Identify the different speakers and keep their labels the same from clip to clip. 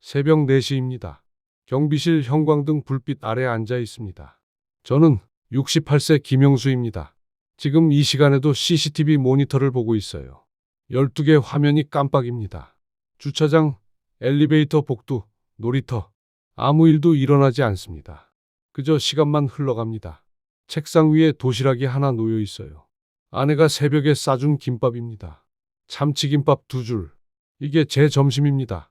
Speaker 1: 새벽 4시입니다. 경비실 형광등 불빛 아래 앉아 있습니다. 저는 68세 김영수입니다. 지금 이 시간에도 CCTV 모니터를 보고 있어요. 12개 화면이 깜빡입니다. 주차장, 엘리베이터 복도, 놀이터. 아무 일도 일어나지 않습니다. 그저 시간만 흘러갑니다. 책상 위에 도시락이 하나 놓여 있어요. 아내가 새벽에 싸준 김밥입니다. 참치김밥 2줄. 이게 제 점심입니다.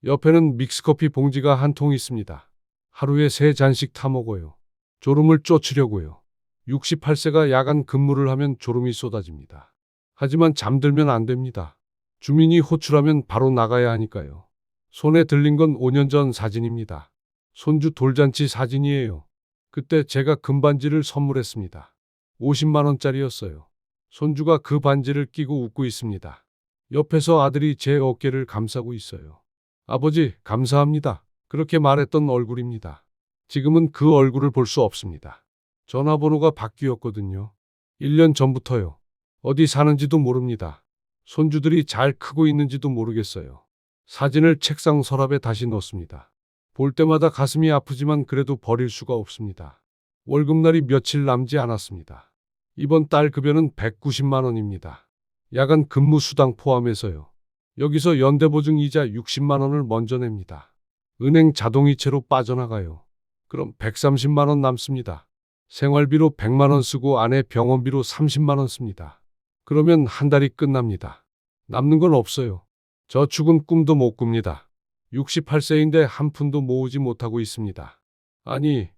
Speaker 1: 옆에는 믹스커피 봉지가 한 통 있습니다. 하루에 3잔씩 타 먹어요. 졸음을 쫓으려고요. 68세가 야간 근무를 하면 졸음이 쏟아집니다. 하지만 잠들면 안 됩니다. 주민이 호출하면 바로 나가야 하니까요. 손에 들린 건 5년 전 사진입니다. 손주 돌잔치 사진이에요. 그때 제가 금반지를 선물했습니다. 50만 원짜리였어요. 손주가 그 반지를 끼고 웃고 있습니다. 옆에서 아들이 제 어깨를 감싸고 있어요. 아버지, 감사합니다. 그렇게 말했던 얼굴입니다. 지금은 그 얼굴을 볼 수 없습니다. 전화번호가 바뀌었거든요. 1년 전부터요. 어디 사는지도 모릅니다. 손주들이 잘 크고 있는지도 모르겠어요. 사진을 책상 서랍에 다시 넣습니다. 볼 때마다 가슴이 아프지만 그래도 버릴 수가 없습니다. 월급날이 며칠 남지 않았습니다. 이번 달 급여는 190만 원입니다. 야간 근무 수당 포함해서요. 여기서 연대보증 이자 60만 원을 먼저 냅니다. 은행 자동이체로 빠져나가요. 그럼 130만 원 남습니다. 생활비로 100만 원 쓰고 아내 병원비로 30만 원 씁니다. 그러면 한 달이 끝납니다. 남는 건 없어요. 저축은 꿈도 못 꿉니다. 68세인데 한 푼도 모으지 못하고 있습니다. 아니,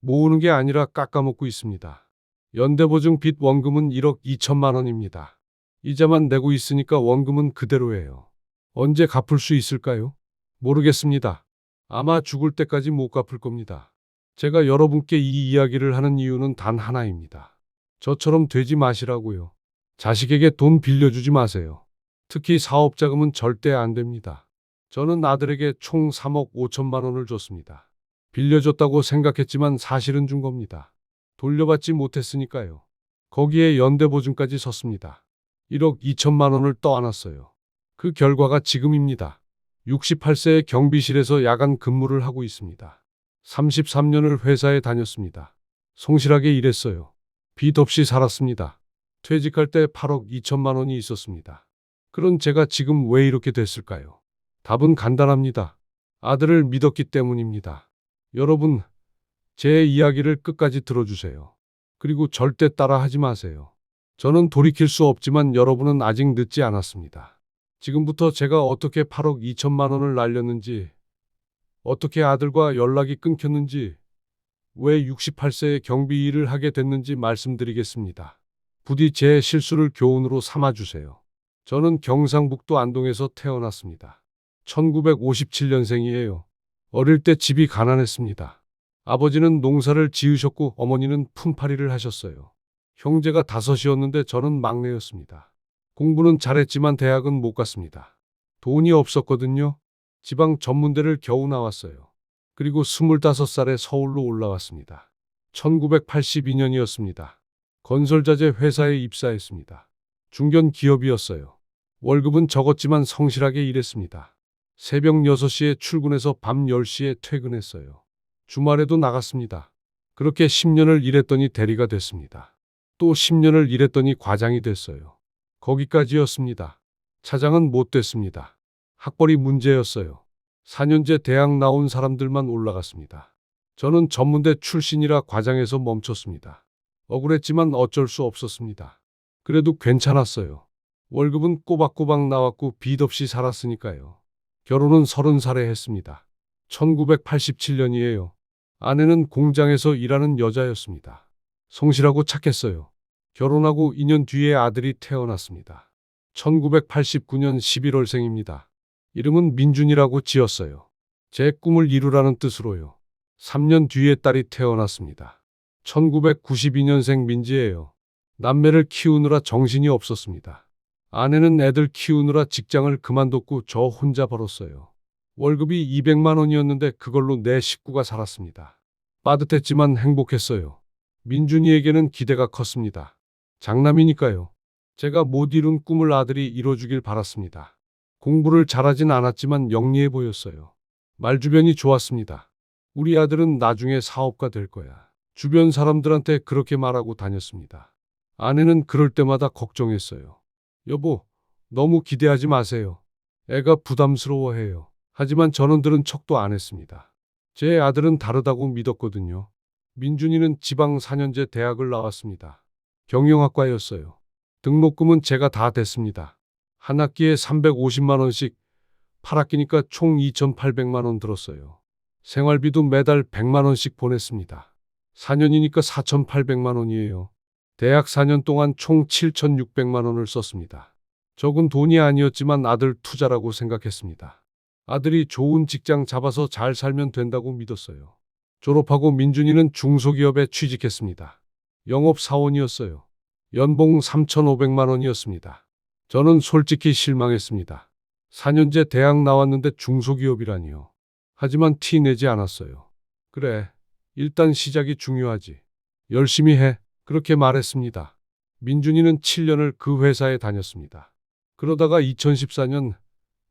Speaker 1: 모으는 게 아니라 깎아먹고 있습니다. 연대보증 빚 원금은 1억 2천만 원입니다. 이자만 내고 있으니까 원금은 그대로예요. 언제 갚을 수 있을까요? 모르겠습니다. 아마 죽을 때까지 못 갚을 겁니다. 제가 여러분께 이 이야기를 하는 이유는 단 하나입니다. 저처럼 되지 마시라고요. 자식에게 돈 빌려주지 마세요. 특히 사업자금은 절대 안 됩니다. 저는 아들에게 총 3억 5천만 원을 줬습니다. 빌려줬다고 생각했지만 사실은 준 겁니다. 돌려받지 못했으니까요. 거기에 연대보증까지 섰습니다. 1억 2천만 원을 떠안았어요. 그 결과가 지금입니다. 68세의 경비실에서 야간 근무를 하고 있습니다. 33년을 회사에 다녔습니다. 성실하게 일했어요. 빚 없이 살았습니다. 퇴직할 때 8억 2천만 원이 있었습니다. 그런 제가 지금 왜 이렇게 됐을까요? 답은 간단합니다. 아들을 믿었기 때문입니다. 여러분, 제 이야기를 끝까지 들어주세요. 그리고 절대 따라하지 마세요. 저는 돌이킬 수 없지만 여러분은 아직 늦지 않았습니다. 지금부터 제가 어떻게 8억 2천만 원을 날렸는지, 어떻게 아들과 연락이 끊겼는지, 왜 68세에 경비 일을 하게 됐는지 말씀드리겠습니다. 부디 제 실수를 교훈으로 삼아주세요. 저는 경상북도 안동에서 태어났습니다. 1957년생이에요. 어릴 때 집이 가난했습니다. 아버지는 농사를 지으셨고 어머니는 품팔이를 하셨어요. 형제가 5이었는데 저는 막내였습니다. 공부는 잘했지만 대학은 못 갔습니다. 돈이 없었거든요. 지방 전문대를 겨우 나왔어요. 그리고 25살에 서울로 올라왔습니다. 1982년이었습니다. 건설자재 회사에 입사했습니다. 중견 기업이었어요. 월급은 적었지만 성실하게 일했습니다. 새벽 6시에 출근해서 밤 10시에 퇴근했어요. 주말에도 나갔습니다. 그렇게 10년을 일했더니 대리가 됐습니다. 또 10년을 일했더니 과장이 됐어요. 거기까지였습니다. 차장은 못 됐습니다. 학벌이 문제였어요. 4년제 대학 나온 사람들만 올라갔습니다. 저는 전문대 출신이라 과장에서 멈췄습니다. 억울했지만 어쩔 수 없었습니다. 그래도 괜찮았어요. 월급은 꼬박꼬박 나왔고 빚 없이 살았으니까요. 결혼은 30살에 했습니다. 1987년이에요. 아내는 공장에서 일하는 여자였습니다. 성실하고 착했어요. 결혼하고 2년 뒤에 아들이 태어났습니다. 1989년 11월생입니다. 이름은 민준이라고 지었어요. 제 꿈을 이루라는 뜻으로요. 3년 뒤에 딸이 태어났습니다. 1992년생 민지예요. 남매를 키우느라 정신이 없었습니다. 아내는 애들 키우느라 직장을 그만뒀고 저 혼자 벌었어요. 월급이 200만 원이었는데 그걸로 내 식구가 살았습니다. 빠듯했지만 행복했어요. 민준이에게는 기대가 컸습니다. 장남이니까요. 제가 못 이룬 꿈을 아들이 이뤄주길 바랐습니다. 공부를 잘하진 않았지만 영리해 보였어요. 말주변이 좋았습니다. 우리 아들은 나중에 사업가 될 거야. 주변 사람들한테 그렇게 말하고 다녔습니다. 아내는 그럴 때마다 걱정했어요. 여보, 너무 기대하지 마세요. 애가 부담스러워해요. 하지만 저는 들은 척도 안 했습니다. 제 아들은 다르다고 믿었거든요. 민준이는 지방 4년제 대학을 나왔습니다. 경영학과였어요. 등록금은 제가 다 댔습니다. 한 학기에 350만 원씩, 8학기니까 총 2,800만 원 들었어요. 생활비도 매달 100만 원씩 보냈습니다. 4년이니까 4,800만 원이에요. 대학 4년 동안 총 7,600만 원을 썼습니다. 적은 돈이 아니었지만 아들 투자라고 생각했습니다. 아들이 좋은 직장 잡아서 잘 살면 된다고 믿었어요. 졸업하고 민준이는 중소기업에 취직했습니다. 영업사원이었어요. 연봉 3,500만 원이었습니다. 저는 솔직히 실망했습니다. 4년제 대학 나왔는데 중소기업이라니요. 하지만 티 내지 않았어요. 그래, 일단 시작이 중요하지. 열심히 해. 그렇게 말했습니다. 민준이는 7년을 그 회사에 다녔습니다. 그러다가 2014년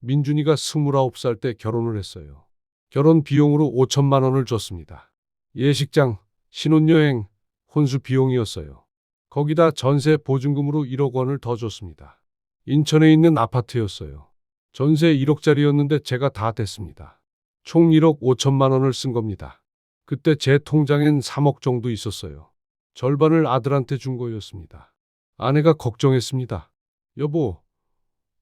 Speaker 1: 민준이가 29살 때 결혼을 했어요. 결혼 비용으로 5천만 원을 줬습니다. 예식장, 신혼여행, 혼수 비용이었어요. 거기다 전세 보증금으로 1억 원을 더 줬습니다. 인천에 있는 아파트였어요. 전세 1억짜리였는데 제가 다 댔습니다. 총 1억 5천만 원을 쓴 겁니다. 그때 제 통장엔 3억 정도 있었어요. 절반을 아들한테 준 거였습니다. 아내가 걱정했습니다. 여보,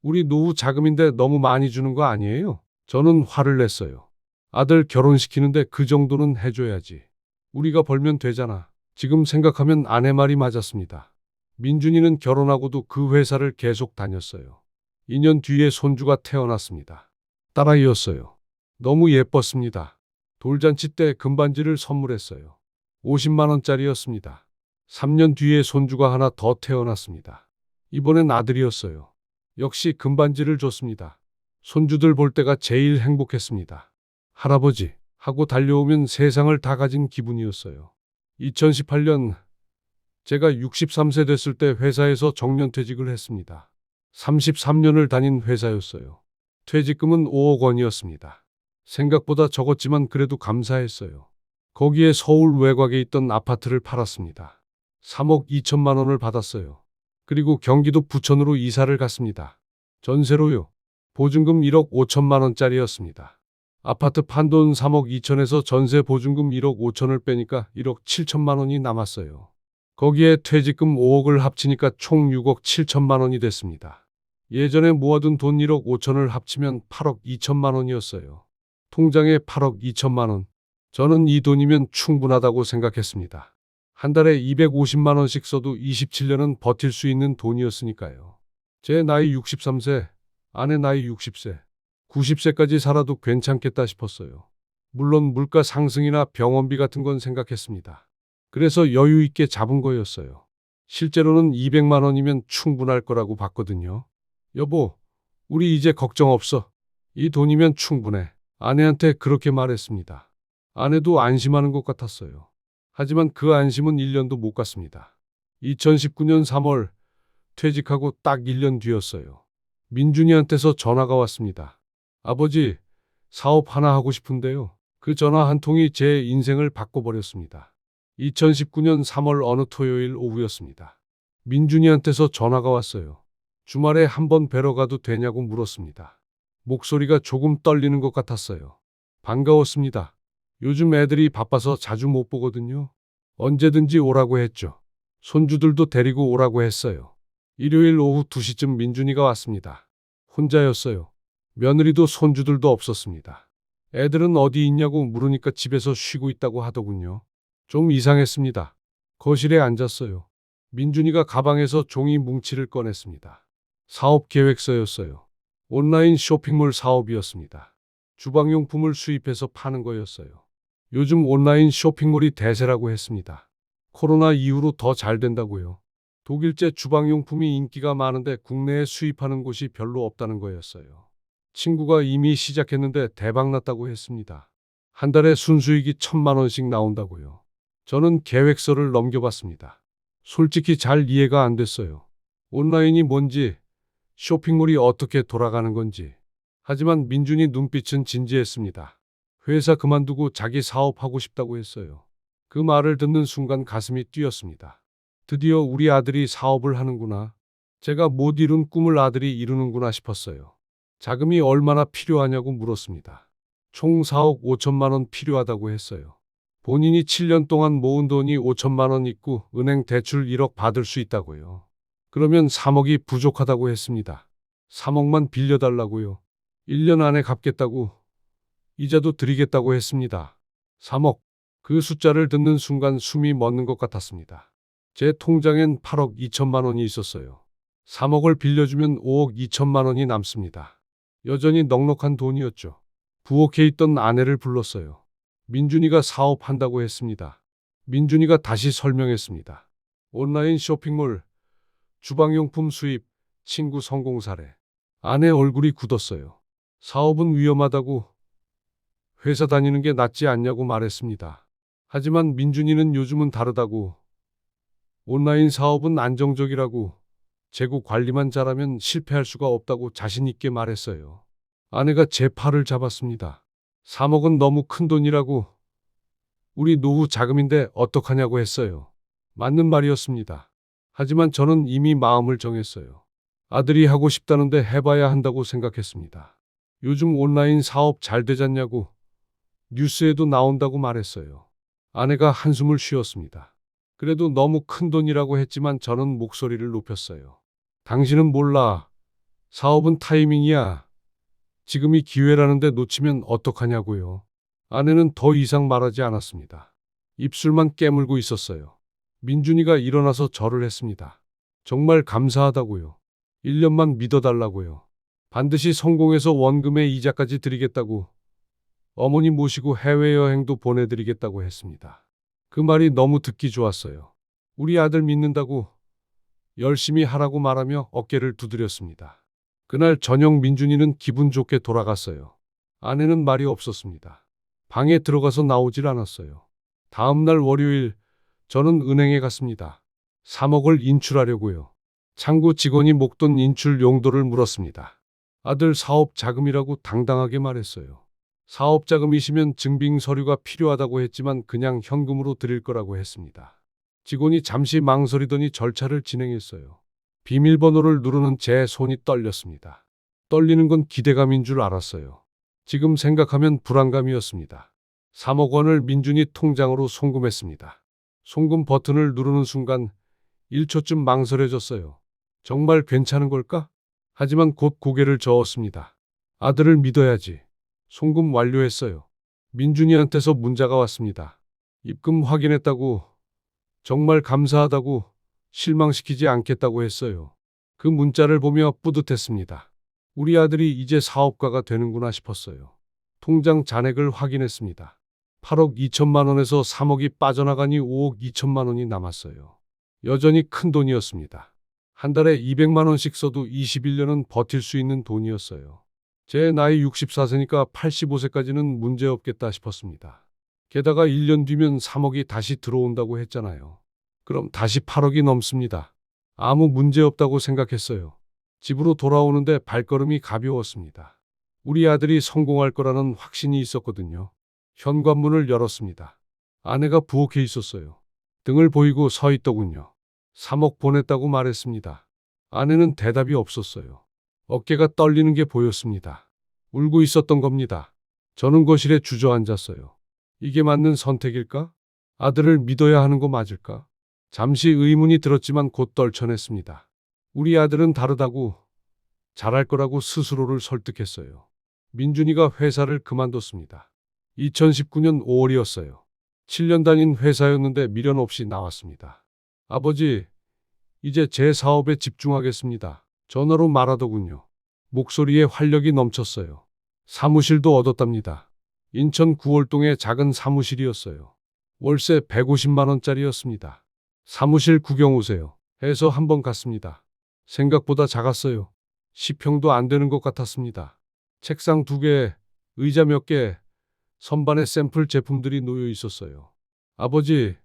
Speaker 1: 우리 노후 자금인데 너무 많이 주는 거 아니에요? 저는 화를 냈어요. 아들 결혼시키는데 그 정도는 해줘야지. 우리가 벌면 되잖아. 지금 생각하면 아내 말이 맞았습니다. 민준이는 결혼하고도 그 회사를 계속 다녔어요. 2년 뒤에 손주가 태어났습니다. 딸아이였어요. 너무 예뻤습니다. 돌잔치 때 금반지를 선물했어요. 50만 원짜리였습니다. 3년 뒤에 손주가 하나 더 태어났습니다. 이번엔 아들이었어요. 역시 금반지를 줬습니다. 손주들 볼 때가 제일 행복했습니다. 할아버지 하고 달려오면 세상을 다 가진 기분이었어요. 2018년 제가 63세 됐을 때 회사에서 정년퇴직을 했습니다. 33년을 다닌 회사였어요. 퇴직금은 5억 원이었습니다. 생각보다 적었지만 그래도 감사했어요. 거기에 서울 외곽에 있던 아파트를 팔았습니다. 3억 2천만 원을 받았어요. 그리고 경기도 부천으로 이사를 갔습니다. 전세로요. 보증금 1억 5천만 원짜리였습니다. 아파트 판돈 3억 2천에서 전세 보증금 1억 5천을 빼니까 1억 7천만 원이 남았어요. 거기에 퇴직금 5억을 합치니까 총 6억 7천만 원이 됐습니다. 예전에 모아둔 돈 1억 5천을 합치면 8억 2천만 원이었어요. 통장에 8억 2천만 원. 저는 이 돈이면 충분하다고 생각했습니다. 한 달에 250만 원씩 써도 27년은 버틸 수 있는 돈이었으니까요. 제 나이 63세, 아내 나이 60세, 90세까지 살아도 괜찮겠다 싶었어요. 물론 물가 상승이나 병원비 같은 건 생각했습니다. 그래서 여유 있게 잡은 거였어요. 실제로는 200만 원이면 충분할 거라고 봤거든요. 여보, 우리 이제 걱정 없어. 이 돈이면 충분해. 아내한테 그렇게 말했습니다. 아내도 안심하는 것 같았어요. 하지만 그 안심은 1년도 못 갔습니다. 2019년 3월 퇴직하고 딱 1년 뒤였어요. 민준이한테서 전화가 왔습니다. 아버지, 사업 하나 하고 싶은데요. 그 전화 한 통이 제 인생을 바꿔버렸습니다. 2019년 3월 어느 토요일 오후였습니다. 민준이한테서 전화가 왔어요. 주말에 한번 뵈러 가도 되냐고 물었습니다. 목소리가 조금 떨리는 것 같았어요. 반가웠습니다. 요즘 애들이 바빠서 자주 못 보거든요. 언제든지 오라고 했죠. 손주들도 데리고 오라고 했어요. 일요일 오후 2시쯤 민준이가 왔습니다. 혼자였어요. 며느리도 손주들도 없었습니다. 애들은 어디 있냐고 물으니까 집에서 쉬고 있다고 하더군요. 좀 이상했습니다. 거실에 앉았어요. 민준이가 가방에서 종이 뭉치를 꺼냈습니다. 사업 계획서였어요. 온라인 쇼핑몰 사업이었습니다. 주방용품을 수입해서 파는 거였어요. 요즘 온라인 쇼핑몰이 대세라고 했습니다. 코로나 이후로 더 잘 된다고요. 독일제 주방용품이 인기가 많은데 국내에 수입하는 곳이 별로 없다는 거였어요. 친구가 이미 시작했는데 대박났다고 했습니다. 한 달에 순수익이 1,000만 원씩 나온다고요. 저는 계획서를 넘겨봤습니다. 솔직히 잘 이해가 안 됐어요. 온라인이 뭔지, 쇼핑몰이 어떻게 돌아가는 건지. 하지만 민준이 눈빛은 진지했습니다. 회사 그만두고 자기 사업하고 싶다고 했어요. 그 말을 듣는 순간 가슴이 뛰었습니다. 드디어 우리 아들이 사업을 하는구나. 제가 못 이룬 꿈을 아들이 이루는구나 싶었어요. 자금이 얼마나 필요하냐고 물었습니다. 총 4억 5천만 원 필요하다고 했어요. 본인이 7년 동안 모은 돈이 5천만 원 있고 은행 대출 1억 받을 수 있다고요. 그러면 3억이 부족하다고 했습니다. 3억만 빌려달라고요. 1년 안에 갚겠다고, 이자도 드리겠다고 했습니다. 3억. 그 숫자를 듣는 순간 숨이 멎는 것 같았습니다. 제 통장엔 8억 2천만 원이 있었어요. 3억을 빌려주면 5억 2천만 원이 남습니다. 여전히 넉넉한 돈이었죠. 부엌에 있던 아내를 불렀어요. 민준이가 사업한다고 했습니다. 민준이가 다시 설명했습니다. 온라인 쇼핑몰, 주방용품 수입, 친구 성공 사례. 아내 얼굴이 굳었어요. 사업은 위험하다고, 회사 다니는 게 낫지 않냐고 말했습니다. 하지만 민준이는 요즘은 다르다고, 온라인 사업은 안정적이라고, 재고 관리만 잘하면 실패할 수가 없다고 자신 있게 말했어요. 아내가 제 팔을 잡았습니다. 3억은 너무 큰 돈이라고, 우리 노후 자금인데 어떡하냐고 했어요. 맞는 말이었습니다. 하지만 저는 이미 마음을 정했어요. 아들이 하고 싶다는데 해봐야 한다고 생각했습니다. 요즘 온라인 사업 잘 되잖냐고, 뉴스에도 나온다고 말했어요. 아내가 한숨을 쉬었습니다. 그래도 너무 큰 돈이라고 했지만 저는 목소리를 높였어요. 당신은 몰라. 사업은 타이밍이야. 지금이 기회라는데 놓치면 어떡하냐고요. 아내는 더 이상 말하지 않았습니다. 입술만 깨물고 있었어요. 민준이가 일어나서 절을 했습니다. 정말 감사하다고요. 1년만 믿어달라고요. 반드시 성공해서 원금의 이자까지 드리겠다고, 어머니 모시고 해외여행도 보내드리겠다고 했습니다. 그 말이 너무 듣기 좋았어요. 우리 아들 믿는다고, 열심히 하라고 말하며 어깨를 두드렸습니다. 그날 저녁 민준이는 기분 좋게 돌아갔어요. 아내는 말이 없었습니다. 방에 들어가서 나오질 않았어요. 다음 날 월요일, 저는 은행에 갔습니다. 3억을 인출하려고요. 창구 직원이 목돈 인출 용도를 물었습니다. 아들 사업 자금이라고 당당하게 말했어요. 사업 자금이시면 증빙 서류가 필요하다고 했지만 그냥 현금으로 드릴 거라고 했습니다. 직원이 잠시 망설이더니 절차를 진행했어요. 비밀번호를 누르는 제 손이 떨렸습니다. 떨리는 건 기대감인 줄 알았어요. 지금 생각하면 불안감이었습니다. 3억 원을 민준이 통장으로 송금했습니다. 송금 버튼을 누르는 순간 1초쯤 망설여졌어요. 정말 괜찮은 걸까? 하지만 곧 고개를 저었습니다. 아들을 믿어야지. 송금 완료했어요. 민준이한테서 문자가 왔습니다. 입금 확인했다고, 정말 감사하다고, 실망시키지 않겠다고 했어요. 그 문자를 보며 뿌듯했습니다. 우리 아들이 이제 사업가가 되는구나 싶었어요. 통장 잔액을 확인했습니다. 8억 2천만 원에서 3억이 빠져나가니 5억 2천만 원이 남았어요. 여전히 큰 돈이었습니다. 한 달에 200만 원씩 써도 21년은 버틸 수 있는 돈이었어요. 제 나이 64세니까 85세까지는 문제없겠다 싶었습니다. 게다가 1년 뒤면 3억이 다시 들어온다고 했잖아요. 그럼 다시 8억이 넘습니다. 아무 문제 없다고 생각했어요. 집으로 돌아오는데 발걸음이 가벼웠습니다. 우리 아들이 성공할 거라는 확신이 있었거든요. 현관문을 열었습니다. 아내가 부엌에 있었어요. 등을 보이고 서 있더군요. 3억 보냈다고 말했습니다. 아내는 대답이 없었어요. 어깨가 떨리는 게 보였습니다. 울고 있었던 겁니다. 저는 거실에 주저앉았어요. 이게 맞는 선택일까? 아들을 믿어야 하는 거 맞을까? 잠시 의문이 들었지만 곧 떨쳐냈습니다. 우리 아들은 다르다고, 잘할 거라고 스스로를 설득했어요. 민준이가 회사를 그만뒀습니다. 2019년 5월이었어요. 7년 다닌 회사였는데 미련 없이 나왔습니다. 아버지, 이제 제 사업에 집중하겠습니다. 전화로 말하더군요. 목소리에 활력이 넘쳤어요. 사무실도 얻었답니다. 인천 구월동의 작은 사무실이었어요. 월세 150만 원짜리였습니다. 사무실 구경 오세요 해서 한번 갔습니다. 생각보다 작았어요. 10평도 안 되는 것 같았습니다. 책상 2개, 의자 몇 개, 선반에 샘플 제품들이 놓여 있었어요. 아버지,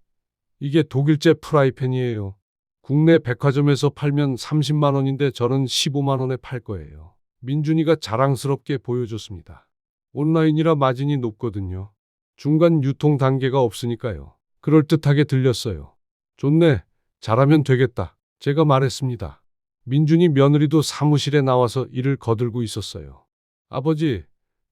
Speaker 1: 이게 독일제 프라이팬이에요. 국내 백화점에서 팔면 30만 원인데 저는 15만 원에 팔 거예요. 민준이가 자랑스럽게 보여줬습니다. 온라인이라 마진이 높거든요. 중간 유통 단계가 없으니까요. 그럴듯하게 들렸어요. 좋네. 잘하면 되겠다. 제가 말했습니다. 민준이 며느리도 사무실에 나와서 일을 거들고 있었어요. 아버지,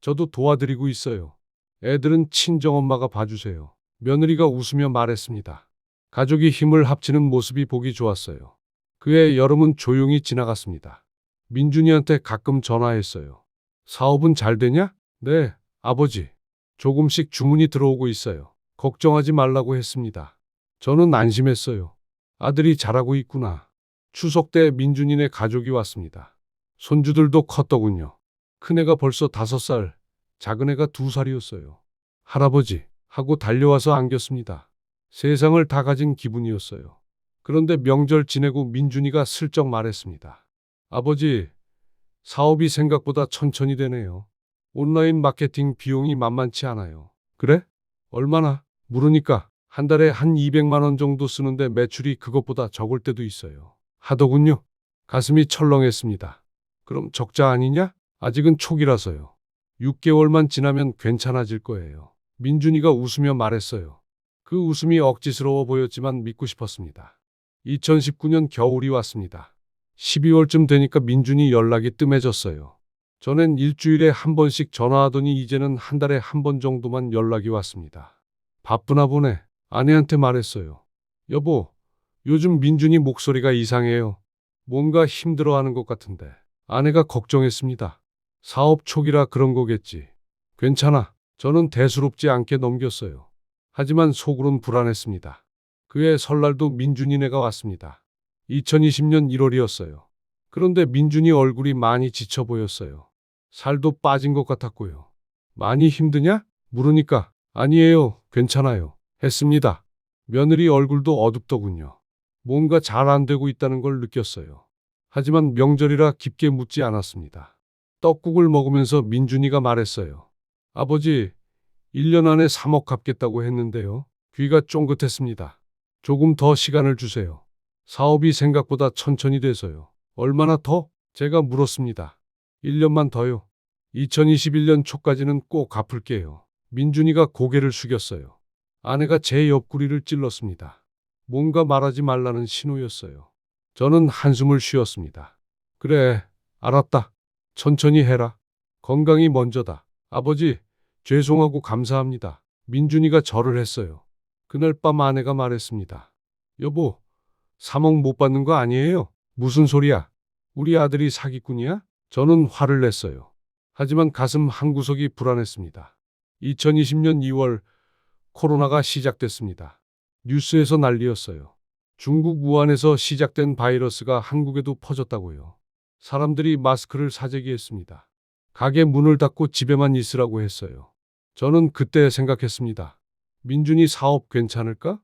Speaker 1: 저도 도와드리고 있어요. 애들은 친정엄마가 봐주세요. 며느리가 웃으며 말했습니다. 가족이 힘을 합치는 모습이 보기 좋았어요. 그해 여름은 조용히 지나갔습니다. 민준이한테 가끔 전화했어요. 사업은 잘 되냐? 네, 아버지. 조금씩 주문이 들어오고 있어요. 걱정하지 말라고 했습니다. 저는 안심했어요. 아들이 잘하고 있구나. 추석 때 민준이네 가족이 왔습니다. 손주들도 컸더군요. 큰애가 벌써 5살, 작은애가 2살이었어요. 할아버지, 하고 달려와서 안겼습니다. 세상을 다 가진 기분이었어요. 그런데 명절 지내고 민준이가 슬쩍 말했습니다. 아버지, 사업이 생각보다 천천히 되네요. 온라인 마케팅 비용이 만만치 않아요. 그래? 얼마나? 물으니까 한 달에 한 200만 원 정도 쓰는데 매출이 그것보다 적을 때도 있어요. 하더군요. 가슴이 철렁했습니다. 그럼 적자 아니냐? 아직은 초기라서요. 6개월만 지나면 괜찮아질 거예요. 민준이가 웃으며 말했어요. 그 웃음이 억지스러워 보였지만 믿고 싶었습니다. 2019년 겨울이 왔습니다. 12월쯤 되니까 민준이 연락이 뜸해졌어요. 전엔 일주일에 한 번씩 전화하더니 이제는 한 달에 한 번 정도만 연락이 왔습니다. 바쁘나 보네. 아내한테 말했어요. 여보, 요즘 민준이 목소리가 이상해요. 뭔가 힘들어하는 것 같은데. 아내가 걱정했습니다. 사업 초기라 그런 거겠지. 괜찮아. 저는 대수롭지 않게 넘겼어요. 하지만 속으론 불안했습니다. 그해 설날도 민준이네가 왔습니다. 2020년 1월이었어요. 그런데 민준이 얼굴이 많이 지쳐 보였어요. 살도 빠진 것 같았고요. 많이 힘드냐? 물으니까 아니에요. 괜찮아요. 했습니다. 며느리 얼굴도 어둡더군요. 뭔가 잘 안 되고 있다는 걸 느꼈어요. 하지만 명절이라 깊게 묻지 않았습니다. 떡국을 먹으면서 민준이가 말했어요. 아버지, 1년 안에 3억 갚겠다고 했는데요. 귀가 쫑긋했습니다. 조금 더 시간을 주세요. 사업이 생각보다 천천히 돼서요. 얼마나 더? 제가 물었습니다. 1년만 더요. 2021년 초까지는 꼭 갚을게요. 민준이가 고개를 숙였어요. 아내가 제 옆구리를 찔렀습니다. 뭔가 말하지 말라는 신호였어요. 저는 한숨을 쉬었습니다. 그래, 알았다. 천천히 해라. 건강이 먼저다. 아버지, 죄송하고 감사합니다. 민준이가 절을 했어요. 그날 밤 아내가 말했습니다. 여보, 3억 못 받는 거 아니에요? 무슨 소리야? 우리 아들이 사기꾼이야? 저는 화를 냈어요. 하지만 가슴 한구석이 불안했습니다. 2020년 2월 코로나가 시작됐습니다. 뉴스에서 난리였어요. 중국 우한에서 시작된 바이러스가 한국에도 퍼졌다고요. 사람들이 마스크를 사재기했습니다. 가게 문을 닫고 집에만 있으라고 했어요. 저는 그때 생각했습니다. 민준이 사업 괜찮을까?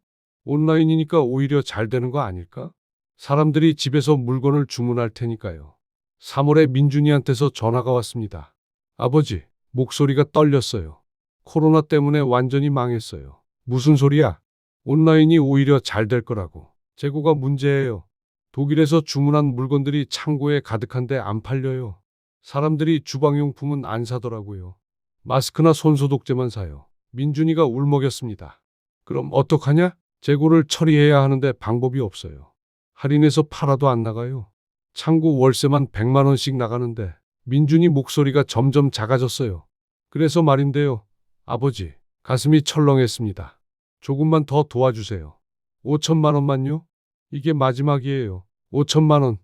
Speaker 1: 온라인이니까 오히려 잘 되는 거 아닐까? 사람들이 집에서 물건을 주문할 테니까요. 3월에 민준이한테서 전화가 왔습니다. 아버지, 목소리가 떨렸어요. 코로나 때문에 완전히 망했어요. 무슨 소리야? 온라인이 오히려 잘 될 거라고. 재고가 문제예요. 독일에서 주문한 물건들이 창고에 가득한데 안 팔려요. 사람들이 주방용품은 안 사더라고요. 마스크나 손소독제만 사요. 민준이가 울먹였습니다. 그럼 어떡하냐? 재고를 처리해야 하는데 방법이 없어요. 할인해서 팔아도 안 나가요. 창고 월세만 100만 원씩 나가는데. 민준이 목소리가 점점 작아졌어요. 그래서 말인데요. 아버지, 가슴이 철렁했습니다. 조금만 더 도와주세요. 5천만 원만요? 이게 마지막이에요. 5천만 원.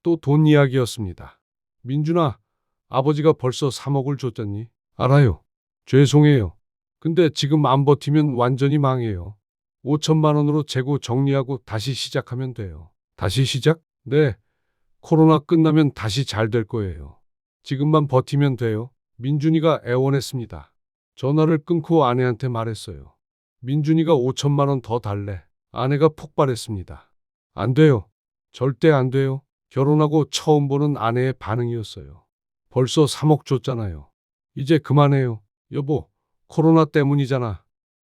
Speaker 1: 또 돈 이야기였습니다. 민준아, 아버지가 벌써 3억을 줬잖니? 알아요. 죄송해요. 근데 지금 안 버티면 완전히 망해요. 5천만 원으로 재고 정리하고 다시 시작하면 돼요. 다시 시작? 네. 코로나 끝나면 다시 잘 될 거예요. 지금만 버티면 돼요. 민준이가 애원했습니다. 전화를 끊고 아내한테 말했어요. 민준이가 5천만 원 더 달래. 아내가 폭발했습니다. 안 돼요. 절대 안 돼요. 결혼하고 처음 보는 아내의 반응이었어요. 벌써 3억 줬잖아요. 이제 그만해요. 여보, 코로나 때문이잖아.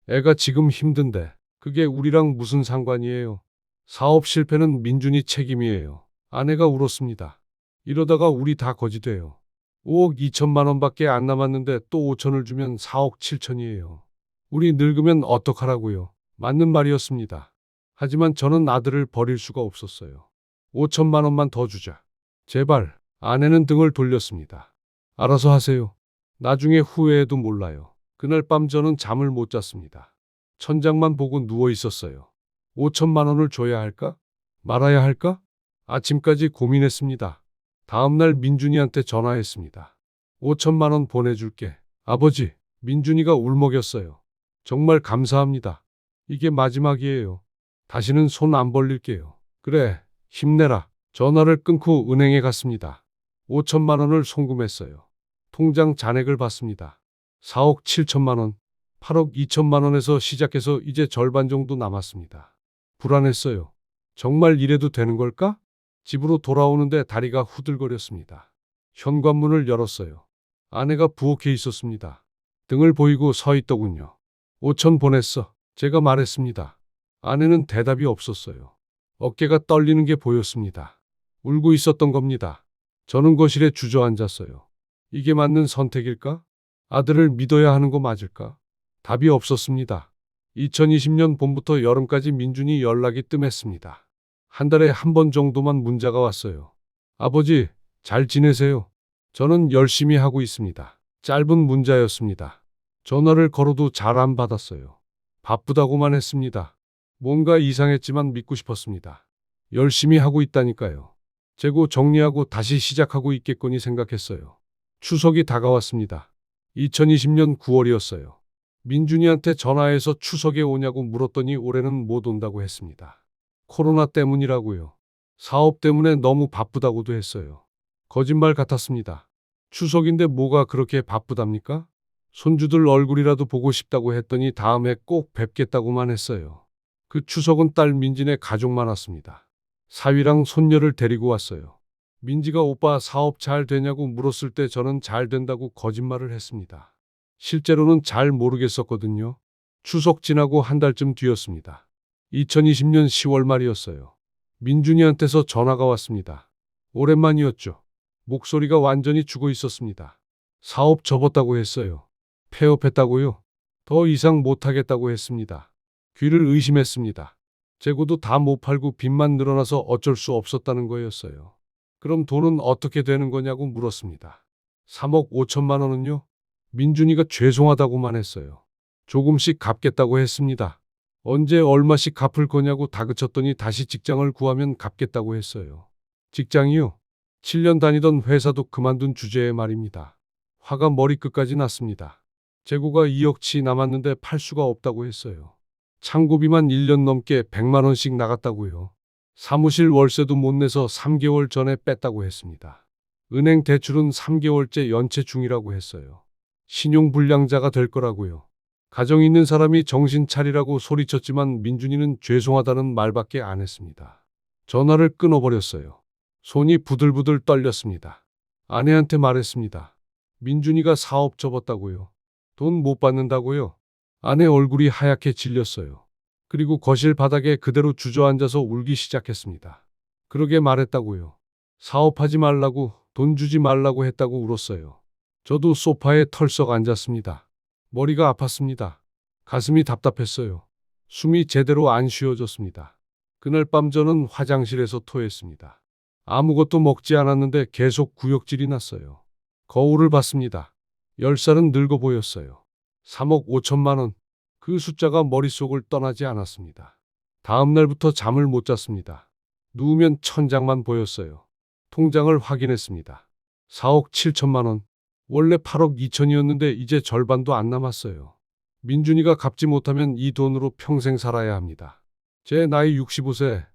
Speaker 1: 애가 지금 힘든데. 그게 우리랑 무슨 상관이에요. 사업 실패는 민준이 책임이에요. 아내가 울었습니다. 이러다가 우리 다 거지 돼요. 5억 2천만 원밖에 안 남았는데 또 5천을 주면 4억 7천이에요. 우리 늙으면 어떡하라고요? 맞는 말이었습니다. 하지만 저는 아들을 버릴 수가 없었어요. 5천만 원만 더 주자. 제발. 아내는 등을 돌렸습니다. 알아서 하세요. 나중에 후회해도 몰라요. 그날 밤 저는 잠을 못 잤습니다. 천장만 보고 누워 있었어요. 5천만 원을 줘야 할까? 말아야 할까? 아침까지 고민했습니다. 다음날 민준이한테 전화했습니다. 5천만 원 보내줄게. 아버지, 민준이가 울먹였어요. 정말 감사합니다. 이게 마지막이에요. 다시는 손 안 벌릴게요. 그래, 힘내라. 전화를 끊고 은행에 갔습니다. 5천만 원을 송금했어요. 통장 잔액을 봤습니다. 4억 7천만 원, 8억 2천만 원에서 시작해서 이제 절반 정도 남았습니다. 불안했어요. 정말 이래도 되는 걸까? 집으로 돌아오는데 다리가 후들거렸습니다. 현관문을 열었어요. 아내가 부엌에 있었습니다. 등을 보이고 서 있더군요. 5천 보냈어. 제가 말했습니다. 아내는 대답이 없었어요. 어깨가 떨리는 게 보였습니다. 울고 있었던 겁니다. 저는 거실에 주저앉았어요. 이게 맞는 선택일까? 아들을 믿어야 하는 거 맞을까? 답이 없었습니다. 2020년 봄부터 여름까지 민준이 연락이 뜸했습니다. 한 달에 한 번 정도만 문자가 왔어요. 아버지, 잘 지내세요? 저는 열심히 하고 있습니다. 짧은 문자였습니다. 전화를 걸어도 잘 안 받았어요. 바쁘다고만 했습니다. 뭔가 이상했지만 믿고 싶었습니다. 열심히 하고 있다니까요. 재고 정리하고 다시 시작하고 있겠거니 생각했어요. 추석이 다가왔습니다. 2020년 9월이었어요. 민준이한테 전화해서 추석에 오냐고 물었더니 올해는 못 온다고 했습니다. 코로나 때문이라고요. 사업 때문에 너무 바쁘다고도 했어요. 거짓말 같았습니다. 추석인데 뭐가 그렇게 바쁘답니까? 손주들 얼굴이라도 보고 싶다고 했더니 다음에 꼭 뵙겠다고만 했어요. 그 추석은 딸 민진의 가족만 왔습니다. 사위랑 손녀를 데리고 왔어요. 민지가 오빠 사업 잘 되냐고 물었을 때 저는 잘 된다고 거짓말을 했습니다. 실제로는 잘 모르겠었거든요. 추석 지나고 한 달쯤 뒤였습니다. 2020년 10월 말이었어요. 민준이한테서 전화가 왔습니다. 오랜만이었죠. 목소리가 완전히 죽어 있었습니다. 사업 접었다고 했어요. 폐업했다고요? 더 이상 못하겠다고 했습니다. 귀를 의심했습니다. 재고도 다 못 팔고 빚만 늘어나서 어쩔 수 없었다는 거였어요. 그럼 돈은 어떻게 되는 거냐고 물었습니다. 3억 5천만 원은요? 민준이가 죄송하다고만 했어요. 조금씩 갚겠다고 했습니다. 언제 얼마씩 갚을 거냐고 다그쳤더니 다시 직장을 구하면 갚겠다고 했어요. 직장이요? 7년 다니던 회사도 그만둔 주제의 말입니다. 화가 머리끝까지 났습니다. 재고가 2억치 남았는데 팔 수가 없다고 했어요. 창고비만 1년 넘게 100만 원씩 나갔다고요. 사무실 월세도 못 내서 3개월 전에 뺐다고 했습니다. 은행 대출은 3개월째 연체 중이라고 했어요. 신용불량자가 될 거라고요. 가정 있는 사람이 정신 차리라고 소리쳤지만 민준이는 죄송하다는 말밖에 안 했습니다. 전화를 끊어버렸어요. 손이 부들부들 떨렸습니다. 아내한테 말했습니다. 민준이가 사업 접었다고요. 돈 못 받는다고요. 아내 얼굴이 하얗게 질렸어요. 그리고 거실 바닥에 그대로 주저앉아서 울기 시작했습니다. 그러게 말했다고요. 사업하지 말라고, 돈 주지 말라고 했다고 울었어요. 저도 소파에 털썩 앉았습니다. 머리가 아팠습니다. 가슴이 답답했어요. 숨이 제대로 안 쉬어졌습니다. 그날 밤 저는 화장실에서 토했습니다. 아무것도 먹지 않았는데 계속 구역질이 났어요. 거울을 봤습니다. 10살은 늙어 보였어요. 3억 5천만 원. 그 숫자가 머릿속을 떠나지 않았습니다. 다음 날부터 잠을 못 잤습니다. 누우면 천장만 보였어요. 통장을 확인했습니다. 4억 7천만 원. 원래 8억 2천이었는데 이제 절반도 안 남았어요. 민준이가 갚지 못하면 이 돈으로 평생 살아야 합니다. 제 나이 65세,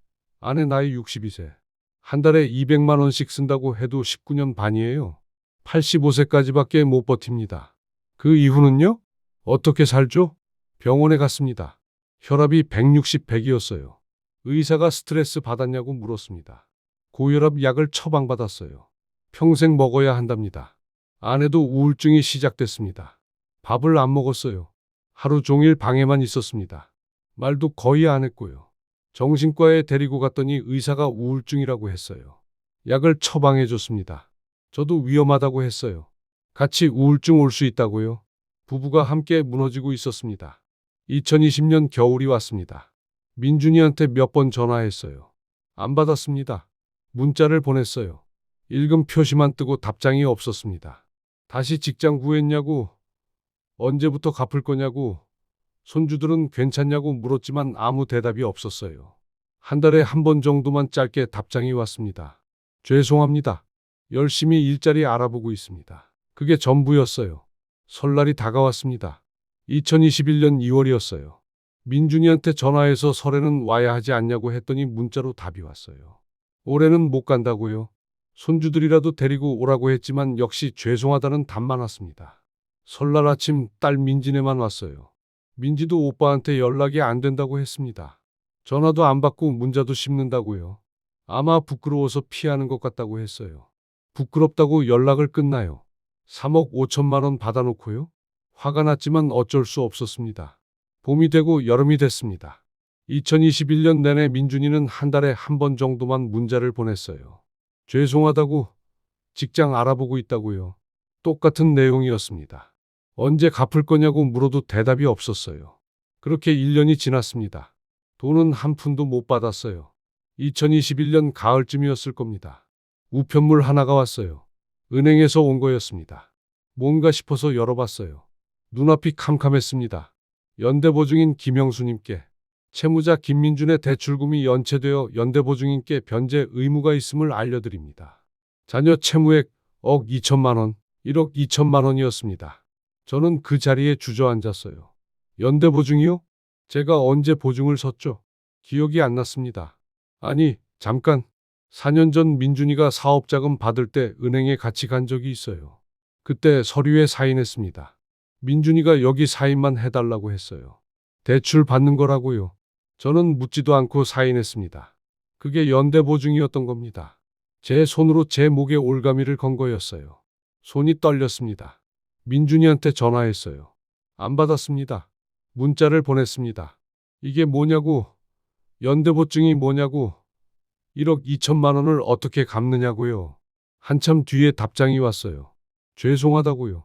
Speaker 1: 아내 나이 62세. 한 달에 200만 원씩 쓴다고 해도 19년 반이에요. 85세까지밖에 못 버팁니다. 그 이후는요? 어떻게 살죠? 병원에 갔습니다. 혈압이 160, 100이었어요. 의사가 스트레스 받았냐고 물었습니다. 고혈압 약을 처방받았어요. 평생 먹어야 한답니다. 아내도 우울증이 시작됐습니다. 밥을 안 먹었어요. 하루 종일 방에만 있었습니다. 말도 거의 안 했고요. 정신과에 데리고 갔더니 의사가 우울증이라고 했어요. 약을 처방해 줬습니다. 저도 위험하다고 했어요. 같이 우울증 올 수 있다고요. 부부가 함께 무너지고 있었습니다. 2020년 겨울이 왔습니다. 민준이한테 몇 번 전화했어요. 안 받았습니다. 문자를 보냈어요. 읽음 표시만 뜨고 답장이 없었습니다. 다시 직장 구했냐고, 언제부터 갚을 거냐고, 손주들은 괜찮냐고 물었지만 아무 대답이 없었어요. 한 달에 한 번 정도만 짧게 답장이 왔습니다. 죄송합니다. 열심히 일자리 알아보고 있습니다. 그게 전부였어요. 설날이 다가왔습니다. 2021년 2월이었어요. 민준이한테 전화해서 설에는 와야 하지 않냐고 했더니 문자로 답이 왔어요. 올해는 못 간다고요. 손주들이라도 데리고 오라고 했지만 역시 죄송하다는 답만 왔습니다. 설날 아침 딸 민지네만 왔어요. 민지도 오빠한테 연락이 안 된다고 했습니다. 전화도 안 받고 문자도 씹는다고요. 아마 부끄러워서 피하는 것 같다고 했어요. 부끄럽다고 연락을 끊나요? 3억 5천만 원 받아놓고요. 화가 났지만 어쩔 수 없었습니다. 봄이 되고 여름이 됐습니다. 2021년 내내 민준이는 한 달에 한 번 정도만 문자를 보냈어요. 죄송하다고, 직장 알아보고 있다고요. 똑같은 내용이었습니다. 언제 갚을 거냐고 물어도 대답이 없었어요. 그렇게 1년이 지났습니다. 돈은 한 푼도 못 받았어요. 2021년 가을쯤이었을 겁니다. 우편물 하나가 왔어요. 은행에서 온 거였습니다. 뭔가 싶어서 열어봤어요. 눈앞이 캄캄했습니다. 연대보증인 김영수님께 채무자 김민준의 대출금이 연체되어 연대보증인께 변제 의무가 있음을 알려드립니다. 자녀 채무액 1억 2천만 원, 1억 2천만 원이었습니다. 저는 그 자리에 주저앉았어요. 연대보증이요? 제가 언제 보증을 섰죠? 기억이 안 났습니다. 아니, 잠깐. 4년 전 민준이가 사업자금 받을 때 은행에 같이 간 적이 있어요. 그때 서류에 사인했습니다. 민준이가 여기 사인만 해달라고 했어요. 대출 받는 거라고요. 저는 묻지도 않고 사인했습니다. 그게 연대보증이었던 겁니다. 제 손으로 제 목에 올가미를 건 거였어요. 손이 떨렸습니다. 민준이한테 전화했어요. 안 받았습니다. 문자를 보냈습니다. 이게 뭐냐고, 연대보증이 뭐냐고, 1억 2천만 원을 어떻게 갚느냐고요. 한참 뒤에 답장이 왔어요. 죄송하다고요.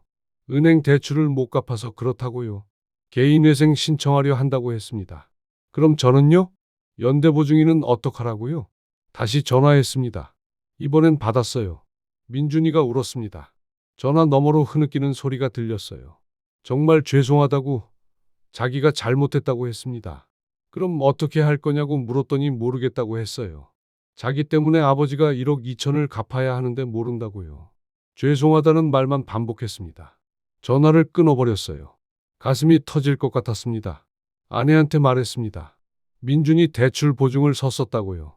Speaker 1: 은행 대출을 못 갚아서 그렇다고요. 개인회생 신청하려 한다고 했습니다. 그럼 저는요? 연대보증인은 어떡하라고요? 다시 전화했습니다. 이번엔 받았어요. 민준이가 울었습니다. 전화 너머로 흐느끼는 소리가 들렸어요. 정말 죄송하다고, 자기가 잘못했다고 했습니다. 그럼 어떻게 할 거냐고 물었더니 모르겠다고 했어요. 자기 때문에 아버지가 1억 2천을 갚아야 하는데 모른다고요. 죄송하다는 말만 반복했습니다. 전화를 끊어버렸어요. 가슴이 터질 것 같았습니다. 아내한테 말했습니다. 민준이 대출 보증을 섰었다고요.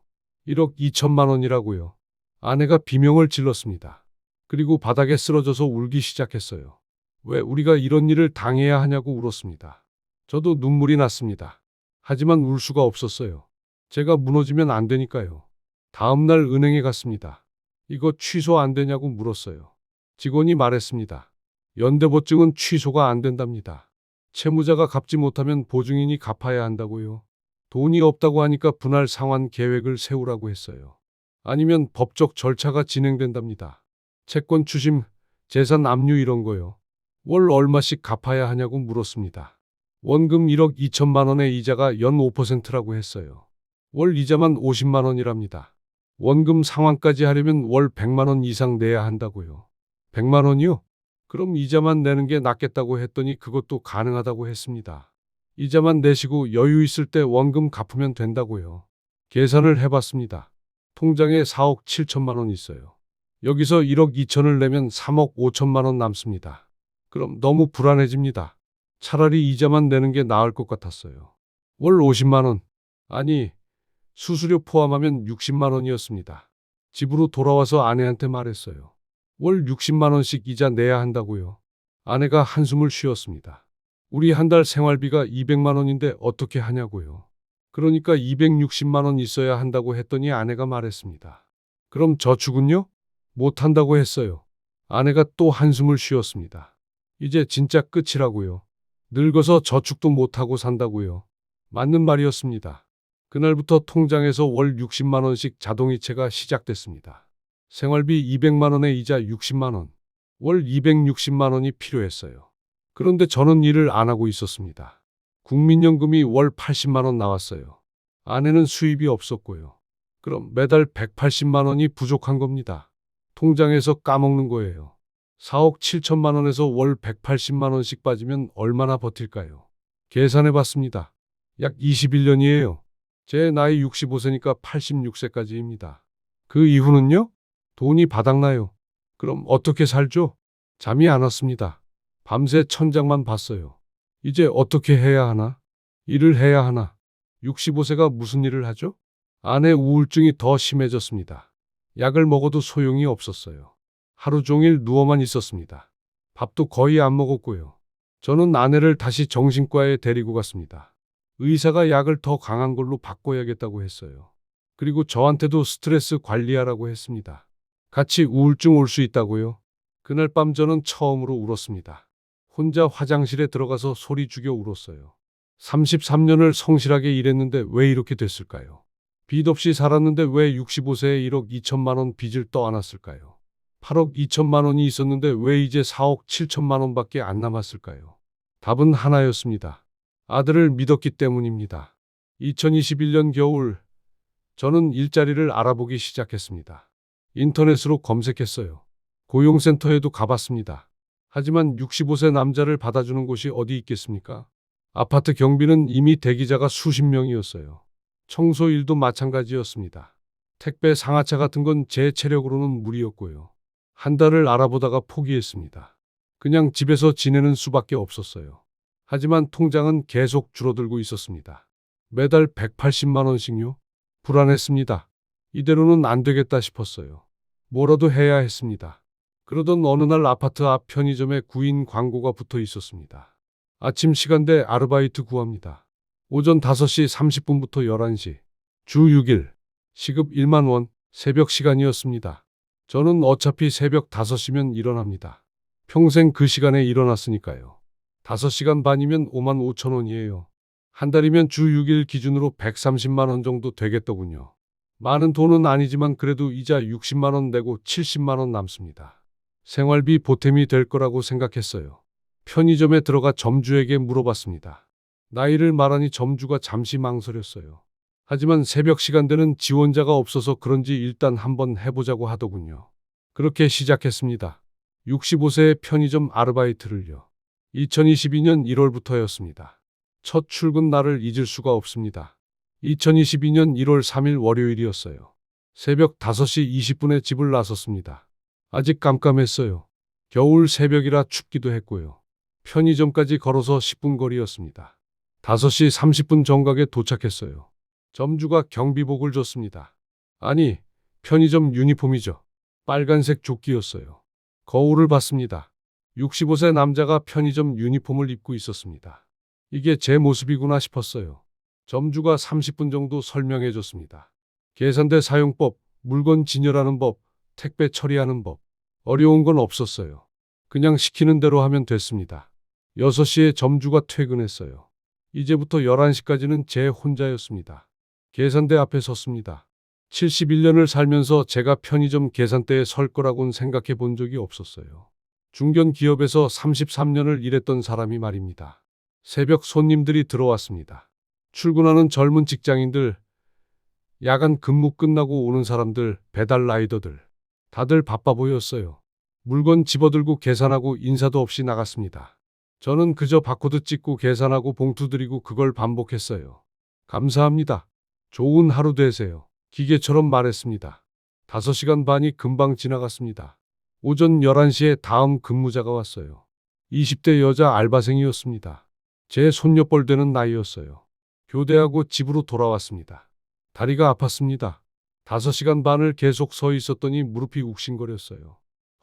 Speaker 1: 1억 2천만 원이라고요. 아내가 비명을 질렀습니다. 그리고 바닥에 쓰러져서 울기 시작했어요. 왜 우리가 이런 일을 당해야 하냐고 울었습니다. 저도 눈물이 났습니다. 하지만 울 수가 없었어요. 제가 무너지면 안 되니까요. 다음 날 은행에 갔습니다. 이거 취소 안 되냐고 물었어요. 직원이 말했습니다. 연대보증은 취소가 안 된답니다. 채무자가 갚지 못하면 보증인이 갚아야 한다고요. 돈이 없다고 하니까 분할 상환 계획을 세우라고 했어요. 아니면 법적 절차가 진행된답니다. 채권 추심, 재산 압류 이런 거요. 월 얼마씩 갚아야 하냐고 물었습니다. 원금 1억 2천만 원의 이자가 연 5%라고 했어요. 월 이자만 50만 원이랍니다. 원금 상환까지 하려면 월 100만 원 이상 내야 한다고요. 100만 원이요? 그럼 이자만 내는 게 낫겠다고 했더니 그것도 가능하다고 했습니다. 이자만 내시고 여유 있을 때 원금 갚으면 된다고요. 계산을 해봤습니다. 통장에 4억 7천만 원 있어요. 여기서 1억 2천을 내면 3억 5천만 원 남습니다. 그럼 너무 불안해집니다. 차라리 이자만 내는 게 나을 것 같았어요. 월 50만 원. 아니, 수수료 포함하면 60만 원이었습니다. 집으로 돌아와서 아내한테 말했어요. 월 60만 원씩 이자 내야 한다고요. 아내가 한숨을 쉬었습니다. 우리 한 달 생활비가 200만 원인데 어떻게 하냐고요. 그러니까 260만 원 있어야 한다고 했더니 아내가 말했습니다. 그럼 저축은요? 못 한다고 했어요. 아내가 또 한숨을 쉬었습니다. 이제 진짜 끝이라고요. 늙어서 저축도 못하고 산다고요. 맞는 말이었습니다. 그날부터 통장에서 월 60만 원씩 자동이체가 시작됐습니다. 생활비 200만 원에 이자 60만 원, 월 260만 원이 필요했어요. 그런데 저는 일을 안 하고 있었습니다. 국민연금이 월 80만 원 나왔어요. 아내는 수입이 없었고요. 그럼 매달 180만 원이 부족한 겁니다. 통장에서 까먹는 거예요. 4억 7천만 원에서 월 180만 원씩 빠지면 얼마나 버틸까요? 계산해 봤습니다. 약 21년이에요. 제 나이 65세니까 86세까지입니다. 그 이후는요? 돈이 바닥나요. 그럼 어떻게 살죠? 잠이 안 왔습니다. 밤새 천장만 봤어요. 이제 어떻게 해야 하나? 일을 해야 하나? 65세가 무슨 일을 하죠? 아내 우울증이 더 심해졌습니다. 약을 먹어도 소용이 없었어요. 하루 종일 누워만 있었습니다. 밥도 거의 안 먹었고요. 저는 아내를 다시 정신과에 데리고 갔습니다. 의사가 약을 더 강한 걸로 바꿔야겠다고 했어요. 그리고 저한테도 스트레스 관리하라고 했습니다. 같이 우울증 올 수 있다고요? 그날 밤 저는 처음으로 울었습니다. 혼자 화장실에 들어가서 소리 죽여 울었어요. 33년을 성실하게 일했는데 왜 이렇게 됐을까요? 빚 없이 살았는데 왜 65세에 1억 2천만 원 빚을 떠안았을까요? 8억 2천만 원이 있었는데 왜 이제 4억 7천만 원밖에 안 남았을까요? 답은 하나였습니다. 아들을 믿었기 때문입니다. 2021년 겨울, 저는 일자리를 알아보기 시작했습니다. 인터넷으로 검색했어요. 고용센터에도 가봤습니다. 하지만 65세 남자를 받아주는 곳이 어디 있겠습니까? 아파트 경비는 이미 대기자가 수십 명이었어요. 청소 일도 마찬가지였습니다. 택배 상하차 같은 건 제 체력으로는 무리였고요. 한 달을 알아보다가 포기했습니다. 그냥 집에서 지내는 수밖에 없었어요. 하지만 통장은 계속 줄어들고 있었습니다. 매달 180만 원씩요? 불안했습니다. 이대로는 안 되겠다 싶었어요. 뭐라도 해야 했습니다. 그러던 어느 날 아파트 앞 편의점에 구인 광고가 붙어 있었습니다. 아침 시간대 아르바이트 구합니다. 오전 5시 30분부터 11시. 주 6일. 시급 1만 원. 새벽 시간이었습니다. 저는 어차피 새벽 5시면 일어납니다. 평생 그 시간에 일어났으니까요. 5시간 반이면 5만 5천 원이에요. 한 달이면 주 6일 기준으로 130만 원 정도 되겠더군요. 많은 돈은 아니지만 그래도 이자 60만 원 내고 70만 원 남습니다. 생활비 보탬이 될 거라고 생각했어요. 편의점에 들어가 점주에게 물어봤습니다. 나이를 말하니 점주가 잠시 망설였어요. 하지만 새벽 시간대는 지원자가 없어서 그런지 일단 한번 해보자고 하더군요. 그렇게 시작했습니다. 65세의 편의점 아르바이트를요. 2022년 1월부터였습니다. 첫 출근 날을 잊을 수가 없습니다. 2022년 1월 3일 월요일이었어요. 새벽 5시 20분에 집을 나섰습니다. 아직 깜깜했어요. 겨울 새벽이라 춥기도 했고요. 편의점까지 걸어서 10분 거리였습니다. 5시 30분 정각에 도착했어요. 점주가 경비복을 줬습니다. 아니, 편의점 유니폼이죠. 빨간색 조끼였어요. 거울을 봤습니다. 65세 남자가 편의점 유니폼을 입고 있었습니다. 이게 제 모습이구나 싶었어요. 점주가 30분 정도 설명해 줬습니다. 계산대 사용법, 물건 진열하는 법, 택배 처리하는 법. 어려운 건 없었어요. 그냥 시키는 대로 하면 됐습니다. 6시에 점주가 퇴근했어요. 이제부터 11시까지는 제 혼자였습니다. 계산대 앞에 섰습니다. 71년을 살면서 제가 편의점 계산대에 설 거라고는 생각해 본 적이 없었어요. 중견 기업에서 33년을 일했던 사람이 말입니다. 새벽 손님들이 들어왔습니다. 출근하는 젊은 직장인들, 야간 근무 끝나고 오는 사람들, 배달 라이더들. 다들 바빠 보였어요. 물건 집어들고 계산하고 인사도 없이 나갔습니다. 저는 그저 바코드 찍고 계산하고 봉투 드리고 그걸 반복했어요. 감사합니다. 좋은 하루 되세요. 기계처럼 말했습니다. 5시간 반이 금방 지나갔습니다. 오전 11시에 다음 근무자가 왔어요. 20대 여자 알바생이었습니다. 제 손녀뻘 되는 나이였어요. 교대하고 집으로 돌아왔습니다. 다리가 아팠습니다. 5시간 반을 계속 서 있었더니 무릎이 욱신거렸어요.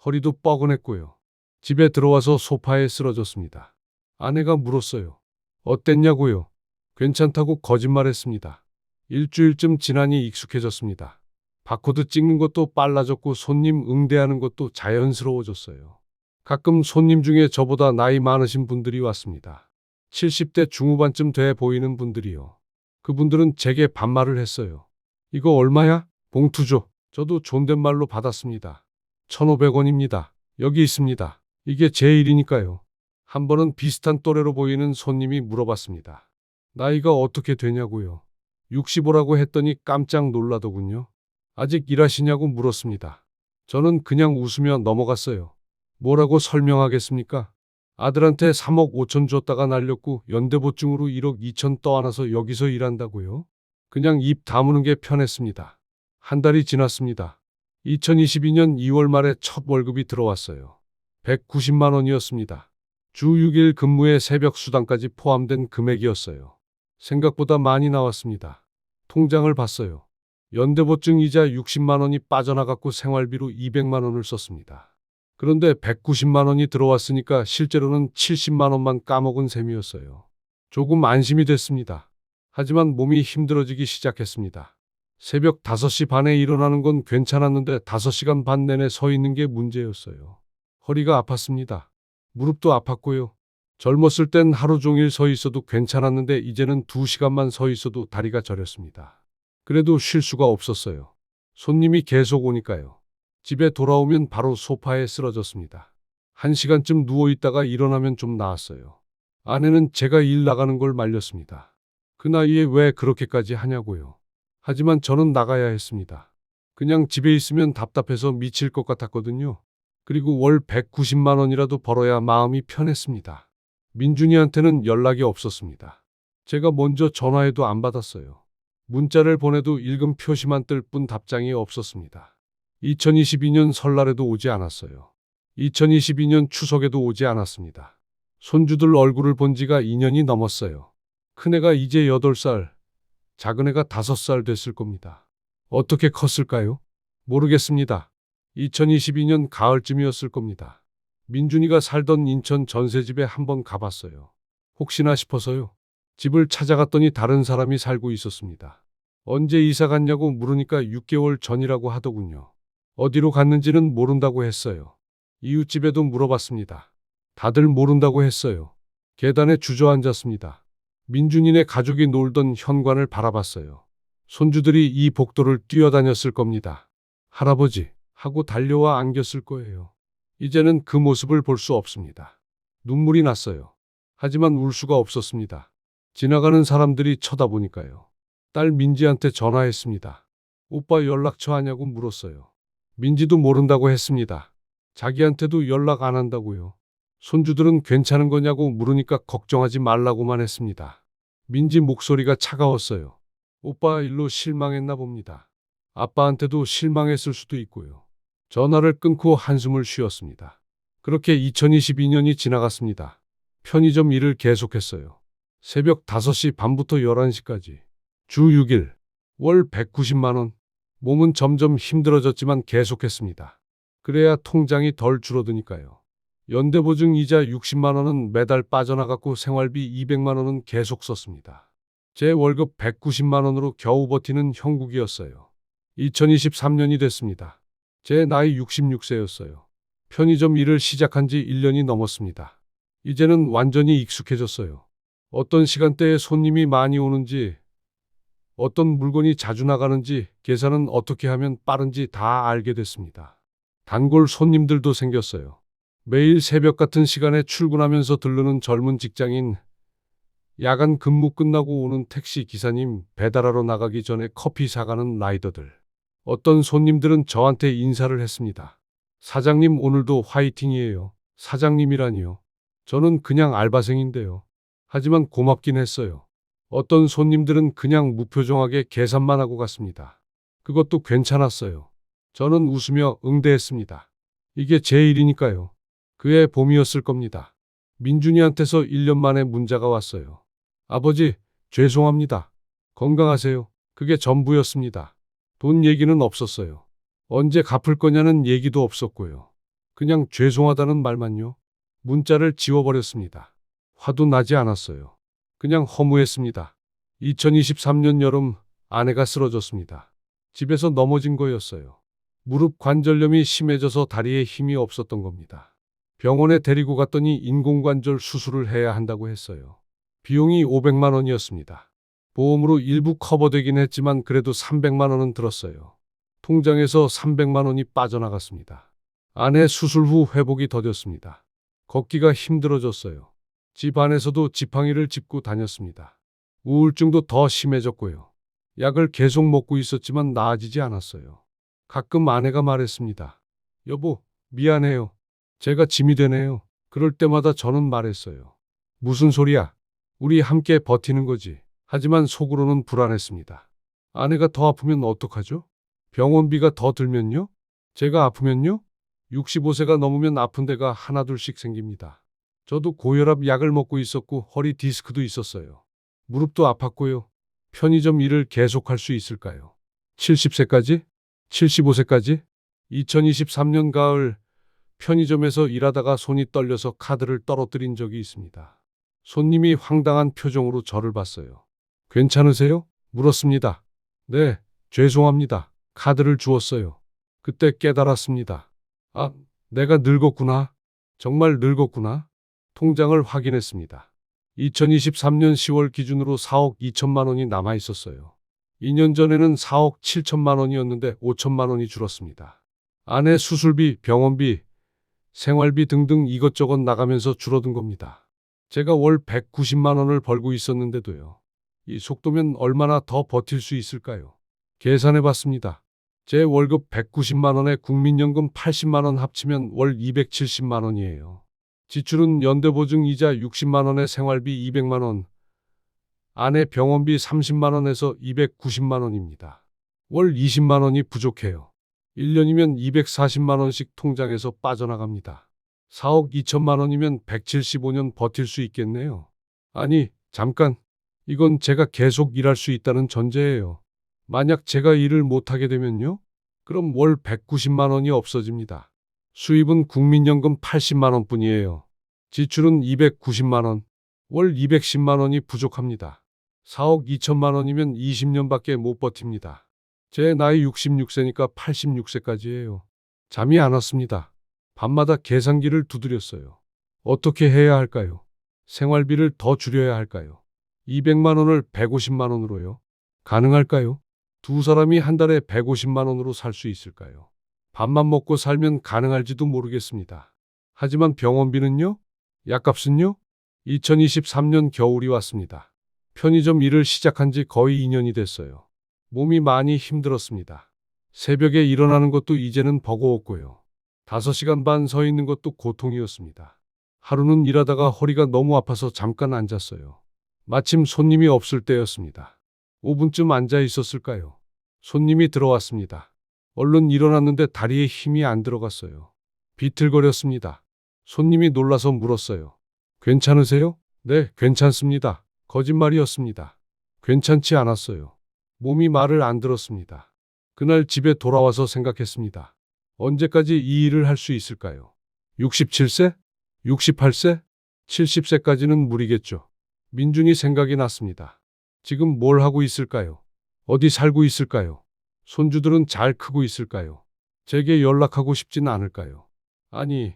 Speaker 1: 허리도 뻐근했고요. 집에 들어와서 소파에 쓰러졌습니다. 아내가 물었어요. 어땠냐고요? 괜찮다고 거짓말했습니다. 일주일쯤 지나니 익숙해졌습니다. 바코드 찍는 것도 빨라졌고 손님 응대하는 것도 자연스러워졌어요. 가끔 손님 중에 저보다 나이 많으신 분들이 왔습니다. 70대 중후반쯤 돼 보이는 분들이요. 그분들은 제게 반말을 했어요. 이거 얼마야? 봉투 줘. 저도 존댓말로 받았습니다. 1,500원입니다. 여기 있습니다. 이게 제 일이니까요. 한 번은 비슷한 또래로 보이는 손님이 물어봤습니다. 나이가 어떻게 되냐고요. 65라고 했더니 깜짝 놀라더군요. 아직 일하시냐고 물었습니다. 저는 그냥 웃으며 넘어갔어요. 뭐라고 설명하겠습니까? 아들한테 3억 5천 줬다가 날렸고 연대보증으로 1억 2천 떠안아서 여기서 일한다고요? 그냥 입 다무는 게 편했습니다. 한 달이 지났습니다. 2022년 2월 말에 첫 월급이 들어왔어요. 190만 원이었습니다. 주 6일 근무에 새벽 수당까지 포함된 금액이었어요. 생각보다 많이 나왔습니다. 통장을 봤어요. 연대보증 이자 60만 원이 빠져나갔고 생활비로 200만 원을 썼습니다. 그런데 190만 원이 들어왔으니까 실제로는 70만 원만 까먹은 셈이었어요. 조금 안심이 됐습니다. 하지만 몸이 힘들어지기 시작했습니다. 새벽 5시 반에 일어나는 건 괜찮았는데 5시간 반 내내 서 있는 게 문제였어요. 허리가 아팠습니다. 무릎도 아팠고요. 젊었을 땐 하루 종일 서 있어도 괜찮았는데 이제는 2시간만 서 있어도 다리가 저렸습니다. 그래도 쉴 수가 없었어요. 손님이 계속 오니까요. 집에 돌아오면 바로 소파에 쓰러졌습니다. 1시간쯤 누워있다가 일어나면 좀 나았어요. 아내는 제가 일 나가는 걸 말렸습니다. 그 나이에 왜 그렇게까지 하냐고요. 하지만 저는 나가야 했습니다. 그냥 집에 있으면 답답해서 미칠 것 같았거든요. 그리고 월 190만 원이라도 벌어야 마음이 편했습니다. 민준이한테는 연락이 없었습니다. 제가 먼저 전화해도 안 받았어요. 문자를 보내도 읽음 표시만 뜰 뿐 답장이 없었습니다. 2022년 설날에도 오지 않았어요. 2022년 추석에도 오지 않았습니다. 손주들 얼굴을 본 지가 2년이 넘었어요. 큰애가 이제 8살, 작은애가 5살 됐을 겁니다. 어떻게 컸을까요? 모르겠습니다. 2022년 가을쯤이었을 겁니다. 민준이가 살던 인천 전세집에 한번 가봤어요. 혹시나 싶어서요. 집을 찾아갔더니 다른 사람이 살고 있었습니다. 언제 이사 갔냐고 물으니까 6개월 전이라고 하더군요. 어디로 갔는지는 모른다고 했어요. 이웃집에도 물어봤습니다. 다들 모른다고 했어요. 계단에 주저앉았습니다. 민준이네 가족이 놀던 현관을 바라봤어요. 손주들이 이 복도를 뛰어다녔을 겁니다. 할아버지 하고 달려와 안겼을 거예요. 이제는 그 모습을 볼 수 없습니다. 눈물이 났어요. 하지만 울 수가 없었습니다. 지나가는 사람들이 쳐다보니까요. 딸 민지한테 전화했습니다. 오빠 연락처 아냐고 물었어요. 민지도 모른다고 했습니다. 자기한테도 연락 안 한다고요. 손주들은 괜찮은 거냐고 물으니까 걱정하지 말라고만 했습니다. 민지 목소리가 차가웠어요. 오빠 일로 실망했나 봅니다. 아빠한테도 실망했을 수도 있고요. 전화를 끊고 한숨을 쉬었습니다. 그렇게 2022년이 지나갔습니다. 편의점 일을 계속했어요. 새벽 5시 반부터 11시까지. 주 6일. 월 190만 원. 몸은 점점 힘들어졌지만 계속했습니다. 그래야 통장이 덜 줄어드니까요. 연대보증 이자 60만 원은 매달 빠져나갔고 생활비 200만 원은 계속 썼습니다. 제 월급 190만 원으로 겨우 버티는 형국이었어요. 2023년이 됐습니다. 제 나이 66세였어요. 편의점 일을 시작한 지 1년이 넘었습니다. 이제는 완전히 익숙해졌어요. 어떤 시간대에 손님이 많이 오는지, 어떤 물건이 자주 나가는지, 계산은 어떻게 하면 빠른지 다 알게 됐습니다. 단골 손님들도 생겼어요. 매일 새벽 같은 시간에 출근하면서 들르는 젊은 직장인, 야간 근무 끝나고 오는 택시 기사님, 배달하러 나가기 전에 커피 사가는 라이더들. 어떤 손님들은 저한테 인사를 했습니다. 사장님 오늘도 화이팅이에요. 사장님이라니요. 저는 그냥 알바생인데요. 하지만 고맙긴 했어요. 어떤 손님들은 그냥 무표정하게 계산만 하고 갔습니다. 그것도 괜찮았어요. 저는 웃으며 응대했습니다. 이게 제 일이니까요. 그해 봄이었을 겁니다. 민준이한테서 1년 만에 문자가 왔어요. 아버지, 죄송합니다. 건강하세요. 그게 전부였습니다. 돈 얘기는 없었어요. 언제 갚을 거냐는 얘기도 없었고요. 그냥 죄송하다는 말만요. 문자를 지워버렸습니다. 화도 나지 않았어요. 그냥 허무했습니다. 2023년 여름 아내가 쓰러졌습니다. 집에서 넘어진 거였어요. 무릎 관절염이 심해져서 다리에 힘이 없었던 겁니다. 병원에 데리고 갔더니 인공관절 수술을 해야 한다고 했어요. 비용이 500만 원이었습니다. 보험으로 일부 커버되긴 했지만 그래도 300만 원은 들었어요. 통장에서 300만 원이 빠져나갔습니다. 아내 수술 후 회복이 더뎠습니다. 걷기가 힘들어졌어요. 집 안에서도 지팡이를 짚고 다녔습니다. 우울증도 더 심해졌고요. 약을 계속 먹고 있었지만 나아지지 않았어요. 가끔 아내가 말했습니다. 여보, 미안해요. 제가 짐이 되네요. 그럴 때마다 저는 말했어요. 무슨 소리야? 우리 함께 버티는 거지. 하지만 속으로는 불안했습니다. 아내가 더 아프면 어떡하죠? 병원비가 더 들면요? 제가 아프면요? 65세가 넘으면 아픈 데가 하나둘씩 생깁니다. 저도 고혈압 약을 먹고 있었고 허리 디스크도 있었어요. 무릎도 아팠고요. 편의점 일을 계속할 수 있을까요? 70세까지? 75세까지? 2023년 가을 편의점에서 일하다가 손이 떨려서 카드를 떨어뜨린 적이 있습니다. 손님이 황당한 표정으로 저를 봤어요. 괜찮으세요? 물었습니다. 네, 죄송합니다. 카드를 주었어요. 그때 깨달았습니다. 아, 내가 늙었구나. 정말 늙었구나. 통장을 확인했습니다. 2023년 10월 기준으로 4억 2천만 원이 남아 있었어요. 2년 전에는 4억 7천만 원이었는데 5천만 원이 줄었습니다. 아내 수술비, 병원비, 생활비 등등 이것저것 나가면서 줄어든 겁니다. 제가 월 190만 원을 벌고 있었는데도요. 이 속도면 얼마나 더 버틸 수 있을까요? 계산해 봤습니다. 제 월급 190만 원에 국민연금 80만 원 합치면 월 270만 원이에요. 지출은 연대보증 이자 60만 원에 생활비 200만 원, 아내 병원비 30만 원에서 290만 원입니다. 월 20만 원이 부족해요. 1년이면 240만 원씩 통장에서 빠져나갑니다. 4억 2천만 원이면 175년 버틸 수 있겠네요. 아니, 잠깐. 이건 제가 계속 일할 수 있다는 전제예요. 만약 제가 일을 못하게 되면요? 그럼 월 190만 원이 없어집니다. 수입은 국민연금 80만 원뿐이에요. 지출은 290만 원, 월 210만 원이 부족합니다. 4억 2천만 원이면 20년밖에 못 버팁니다. 제 나이 66세니까 86세까지예요. 잠이 안 왔습니다. 밤마다 계산기를 두드렸어요. 어떻게 해야 할까요? 생활비를 더 줄여야 할까요? 200만 원을 150만 원으로요? 가능할까요? 두 사람이 한 달에 150만 원으로 살 수 있을까요? 밥만 먹고 살면 가능할지도 모르겠습니다. 하지만 병원비는요? 약값은요? 2023년 겨울이 왔습니다. 편의점 일을 시작한 지 거의 2년이 됐어요. 몸이 많이 힘들었습니다. 새벽에 일어나는 것도 이제는 버거웠고요. 5시간 반 서 있는 것도 고통이었습니다. 하루는 일하다가 허리가 너무 아파서 잠깐 앉았어요. 마침 손님이 없을 때였습니다. 5분쯤 앉아 있었을까요? 손님이 들어왔습니다. 얼른 일어났는데 다리에 힘이 안 들어갔어요. 비틀거렸습니다. 손님이 놀라서 물었어요. 괜찮으세요? 네, 괜찮습니다. 거짓말이었습니다. 괜찮지 않았어요. 몸이 말을 안 들었습니다. 그날 집에 돌아와서 생각했습니다. 언제까지 이 일을 할 수 있을까요? 67세? 68세? 70세까지는 무리겠죠. 민준이 생각이 났습니다. 지금 뭘 하고 있을까요? 어디 살고 있을까요? 손주들은 잘 크고 있을까요? 제게 연락하고 싶진 않을까요? 아니,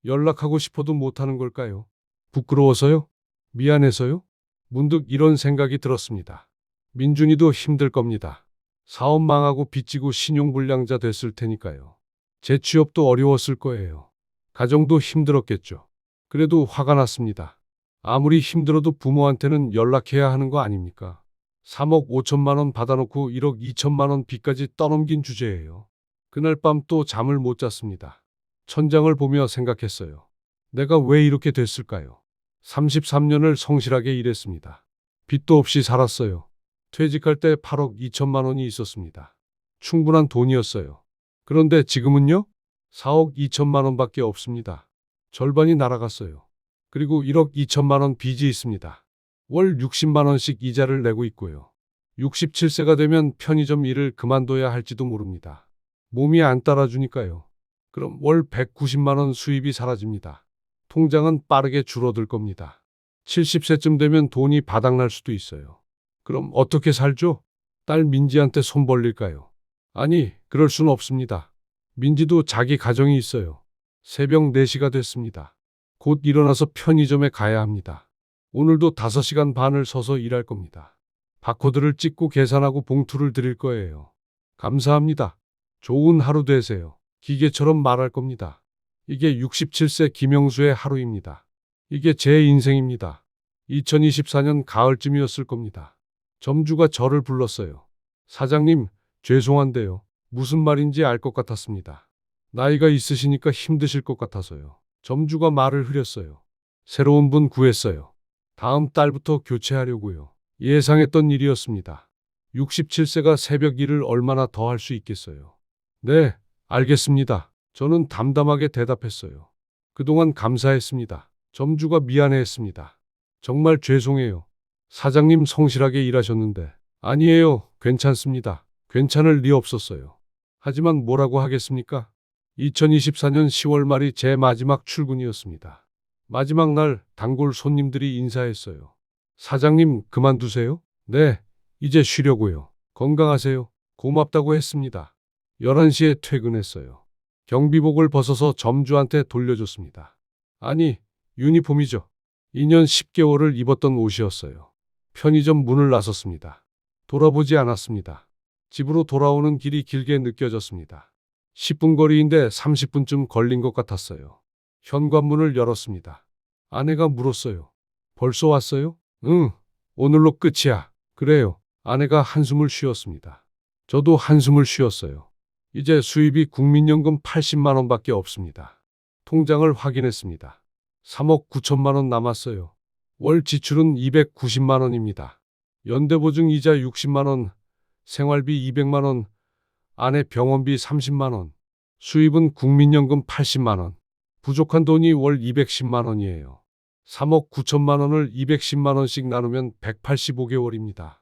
Speaker 1: 연락하고 싶어도 못하는 걸까요? 부끄러워서요? 미안해서요? 문득 이런 생각이 들었습니다. 민준이도 힘들 겁니다. 사업 망하고 빚지고 신용불량자 됐을 테니까요. 재취업도 어려웠을 거예요. 가정도 힘들었겠죠. 그래도 화가 났습니다. 아무리 힘들어도 부모한테는 연락해야 하는 거 아닙니까? 3억 5천만 원 받아놓고 1억 2천만 원 빚까지 떠넘긴 주제예요. 그날 밤 또 잠을 못 잤습니다. 천장을 보며 생각했어요. 내가 왜 이렇게 됐을까요? 33년을 성실하게 일했습니다. 빚도 없이 살았어요. 퇴직할 때 8억 2천만 원이 있었습니다. 충분한 돈이었어요. 그런데 지금은요? 4억 2천만 원밖에 없습니다. 절반이 날아갔어요. 그리고 1억 2천만 원 빚이 있습니다. 월 60만 원씩 이자를 내고 있고요. 67세가 되면 편의점 일을 그만둬야 할지도 모릅니다. 몸이 안 따라주니까요. 그럼 월 190만 원 수입이 사라집니다. 통장은 빠르게 줄어들 겁니다. 70세쯤 되면 돈이 바닥날 수도 있어요. 그럼 어떻게 살죠? 딸 민지한테 손 벌릴까요? 아니, 그럴 순 없습니다. 민지도 자기 가정이 있어요. 새벽 4시가 됐습니다. 곧 일어나서 편의점에 가야 합니다. 오늘도 5시간 반을 서서 일할 겁니다. 바코드를 찍고 계산하고 봉투를 드릴 거예요. 감사합니다. 좋은 하루 되세요. 기계처럼 말할 겁니다. 이게 67세 김영수의 하루입니다. 이게 제 인생입니다. 2024년 가을쯤이었을 겁니다. 점주가 저를 불렀어요. 사장님, 죄송한데요. 무슨 말인지 알 것 같았습니다. 나이가 있으시니까 힘드실 것 같아서요. 점주가 말을 흐렸어요. 새로운 분 구했어요. 다음 달부터 교체하려고요. 예상했던 일이었습니다. 67세가 새벽 일을 얼마나 더 할 수 있겠어요. 네, 알겠습니다. 저는 담담하게 대답했어요. 그동안 감사했습니다. 점주가 미안해했습니다. 정말 죄송해요. 사장님 성실하게 일하셨는데. 아니에요. 괜찮습니다. 괜찮을 리 없었어요. 하지만 뭐라고 하겠습니까? 2024년 10월 말이 제 마지막 출근이었습니다. 마지막 날 단골 손님들이 인사했어요. 사장님 그만두세요? 네, 이제 쉬려고요. 건강하세요. 고맙다고 했습니다. 11시에 퇴근했어요. 경비복을 벗어서 점주한테 돌려줬습니다. 아니, 유니폼이죠. 2년 10개월을 입었던 옷이었어요. 편의점 문을 나섰습니다. 돌아보지 않았습니다. 집으로 돌아오는 길이 길게 느껴졌습니다. 10분 거리인데 30분쯤 걸린 것 같았어요. 현관문을 열었습니다. 아내가 물었어요. 벌써 왔어요? 응, 오늘로 끝이야. 그래요. 아내가 한숨을 쉬었습니다. 저도 한숨을 쉬었어요. 이제 수입이 국민연금 80만 원밖에 없습니다. 통장을 확인했습니다. 3억 9천만 원 남았어요. 월 지출은 290만 원입니다. 연대보증 이자 60만 원, 생활비 200만 원, 아내 병원비 30만 원, 수입은 국민연금 80만 원. 부족한 돈이 월 210만 원이에요. 3억 9천만 원을 210만 원씩 나누면 185개월입니다.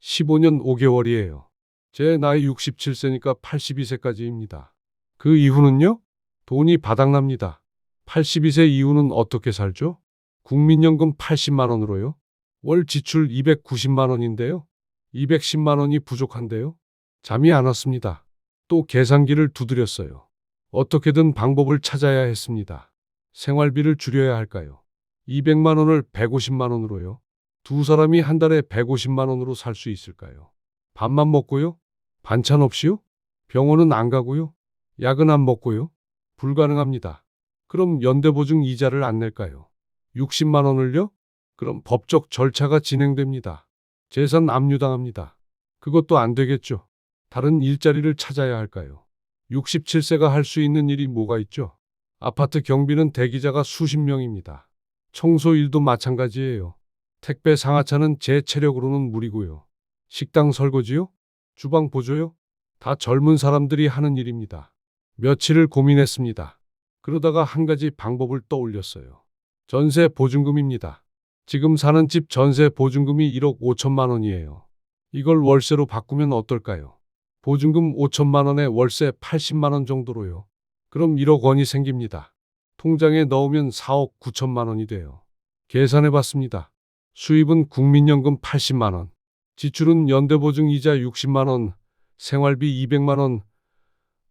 Speaker 1: 15년 5개월이에요. 제 나이 67세니까 82세까지입니다. 그 이후는요? 돈이 바닥납니다. 82세 이후는 어떻게 살죠? 국민연금 80만 원으로요? 월 지출 290만 원인데요? 210만 원이 부족한데요? 잠이 안 왔습니다. 또 계산기를 두드렸어요. 어떻게든 방법을 찾아야 했습니다. 생활비를 줄여야 할까요? 200만 원을 150만 원으로요? 두 사람이 한 달에 150만 원으로 살 수 있을까요? 밥만 먹고요? 반찬 없이요? 병원은 안 가고요? 약은 안 먹고요? 불가능합니다. 그럼 연대보증 이자를 안 낼까요? 60만 원을요? 그럼 법적 절차가 진행됩니다. 재산 압류당합니다. 그것도 안 되겠죠. 다른 일자리를 찾아야 할까요? 67세가 할 수 있는 일이 뭐가 있죠? 아파트 경비는 대기자가 수십 명입니다. 청소 일도 마찬가지예요. 택배 상하차는 제 체력으로는 무리고요. 식당 설거지요? 주방 보조요? 다 젊은 사람들이 하는 일입니다. 며칠을 고민했습니다. 그러다가 한 가지 방법을 떠올렸어요. 전세 보증금입니다. 지금 사는 집 전세 보증금이 1억 5천만 원이에요. 이걸 월세로 바꾸면 어떨까요? 보증금 5천만 원에 월세 80만 원 정도로요. 그럼 1억 원이 생깁니다. 통장에 넣으면 4억 9천만 원이 돼요. 계산해 봤습니다. 수입은 국민연금 80만 원, 지출은 연대보증 이자 60만 원, 생활비 200만 원,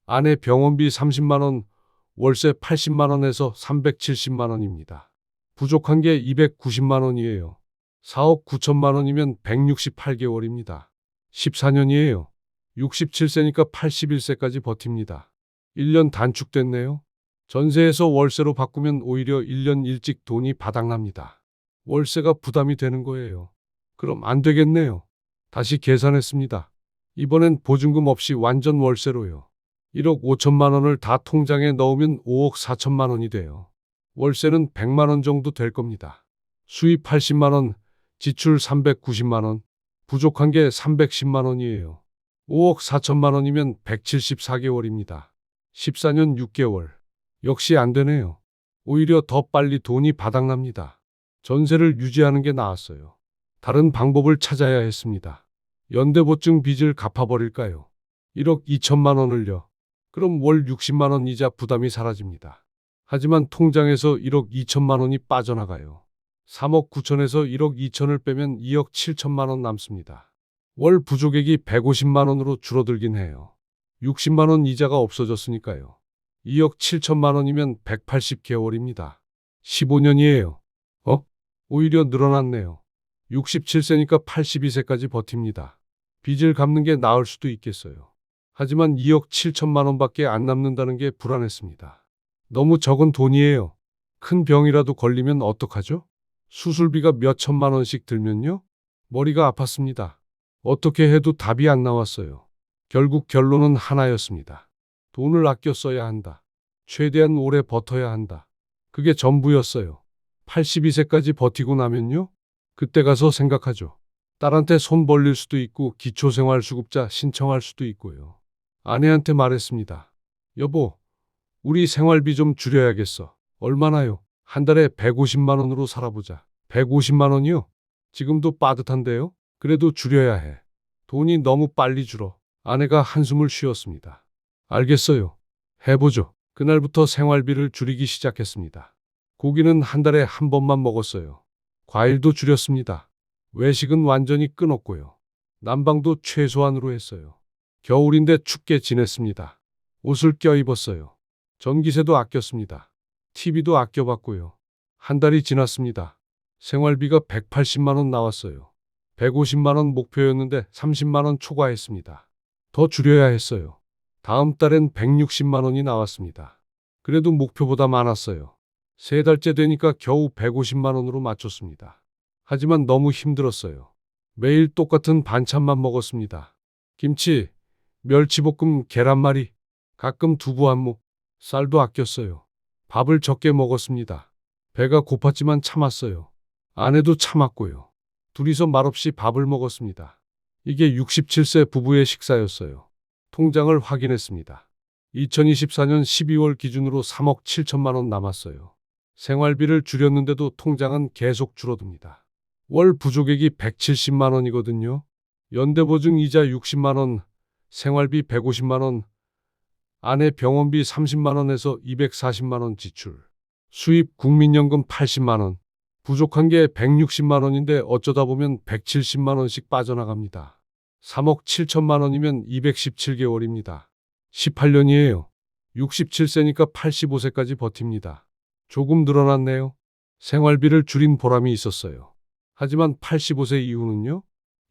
Speaker 1: 아내 병원비 30만 원, 월세 80만 원에서 370만 원입니다. 부족한 게 290만 원이에요. 4억 9천만 원이면 168개월입니다. 14년이에요. 67세니까 81세까지 버팁니다. 1년 단축됐네요. 전세에서 월세로 바꾸면 오히려 1년 일찍 돈이 바닥납니다. 월세가 부담이 되는 거예요. 그럼 안 되겠네요. 다시 계산했습니다. 이번엔 보증금 없이 완전 월세로요. 1억 5천만 원을 다 통장에 넣으면 5억 4천만 원이 돼요. 월세는 100만 원 정도 될 겁니다. 수입 80만 원, 지출 390만 원, 부족한 게 310만 원이에요. 5억 4천만 원이면 174개월입니다. 14년 6개월. 역시 안 되네요. 오히려 더 빨리 돈이 바닥납니다. 전세를 유지하는 게 나았어요. 다른 방법을 찾아야 했습니다. 연대보증 빚을 갚아버릴까요? 1억 2천만 원을요. 그럼 월 60만 원 이자 부담이 사라집니다. 하지만 통장에서 1억 2천만 원이 빠져나가요. 3억 9천에서 1억 2천을 빼면 2억 7천만 원 남습니다. 월 부족액이 150만 원으로 줄어들긴 해요. 60만 원 이자가 없어졌으니까요. 2억 7천만 원이면 180개월입니다. 15년이에요. 오히려 늘어났네요. 67세니까 82세까지 버팁니다. 빚을 갚는 게 나을 수도 있겠어요. 하지만 2억 7천만 원밖에 안 남는다는 게 불안했습니다. 너무 적은 돈이에요. 큰 병이라도 걸리면 어떡하죠? 수술비가 몇 천만 원씩 들면요? 머리가 아팠습니다. 어떻게 해도 답이 안 나왔어요. 결국 결론은 하나였습니다. 돈을 아껴 써야 한다. 최대한 오래 버텨야 한다. 그게 전부였어요. 82세까지 버티고 나면요? 그때 가서 생각하죠. 딸한테 손 벌릴 수도 있고 기초생활수급자 신청할 수도 있고요. 아내한테 말했습니다. 여보, 우리 생활비 좀 줄여야겠어. 얼마나요? 한 달에 150만 원으로 살아보자. 150만 원이요? 지금도 빠듯한데요? 그래도 줄여야 해. 돈이 너무 빨리 줄어. 아내가 한숨을 쉬었습니다. 알겠어요. 해보죠. 그날부터 생활비를 줄이기 시작했습니다. 고기는 한 달에 한 번만 먹었어요. 과일도 줄였습니다. 외식은 완전히 끊었고요. 난방도 최소한으로 했어요. 겨울인데 춥게 지냈습니다. 옷을 껴입었어요. 전기세도 아꼈습니다. TV도 아껴봤고요. 한 달이 지났습니다. 생활비가 180만 원 나왔어요. 150만 원 목표였는데 30만 원 초과했습니다. 더 줄여야 했어요. 다음 달엔 160만 원이 나왔습니다. 그래도 목표보다 많았어요. 세 달째 되니까 겨우 150만 원으로 맞췄습니다. 하지만 너무 힘들었어요. 매일 똑같은 반찬만 먹었습니다. 김치, 멸치볶음, 계란말이, 가끔 두부 한 몫, 쌀도 아꼈어요. 밥을 적게 먹었습니다. 배가 고팠지만 참았어요. 아내도 참았고요. 둘이서 말없이 밥을 먹었습니다. 이게 67세 부부의 식사였어요. 통장을 확인했습니다. 2024년 12월 기준으로 3억 7천만 원 남았어요. 생활비를 줄였는데도 통장은 계속 줄어듭니다. 월 부족액이 170만 원이거든요. 연대보증 이자 60만 원, 생활비 150만 원, 아내 병원비 30만 원에서 240만 원 지출, 수입 국민연금 80만 원, 부족한 게 160만 원인데 어쩌다 보면 170만 원씩 빠져나갑니다. 3억 7천만 원이면 217개월입니다. 18년이에요. 67세니까 85세까지 버팁니다. 조금 늘어났네요. 생활비를 줄인 보람이 있었어요. 하지만 85세 이후는요?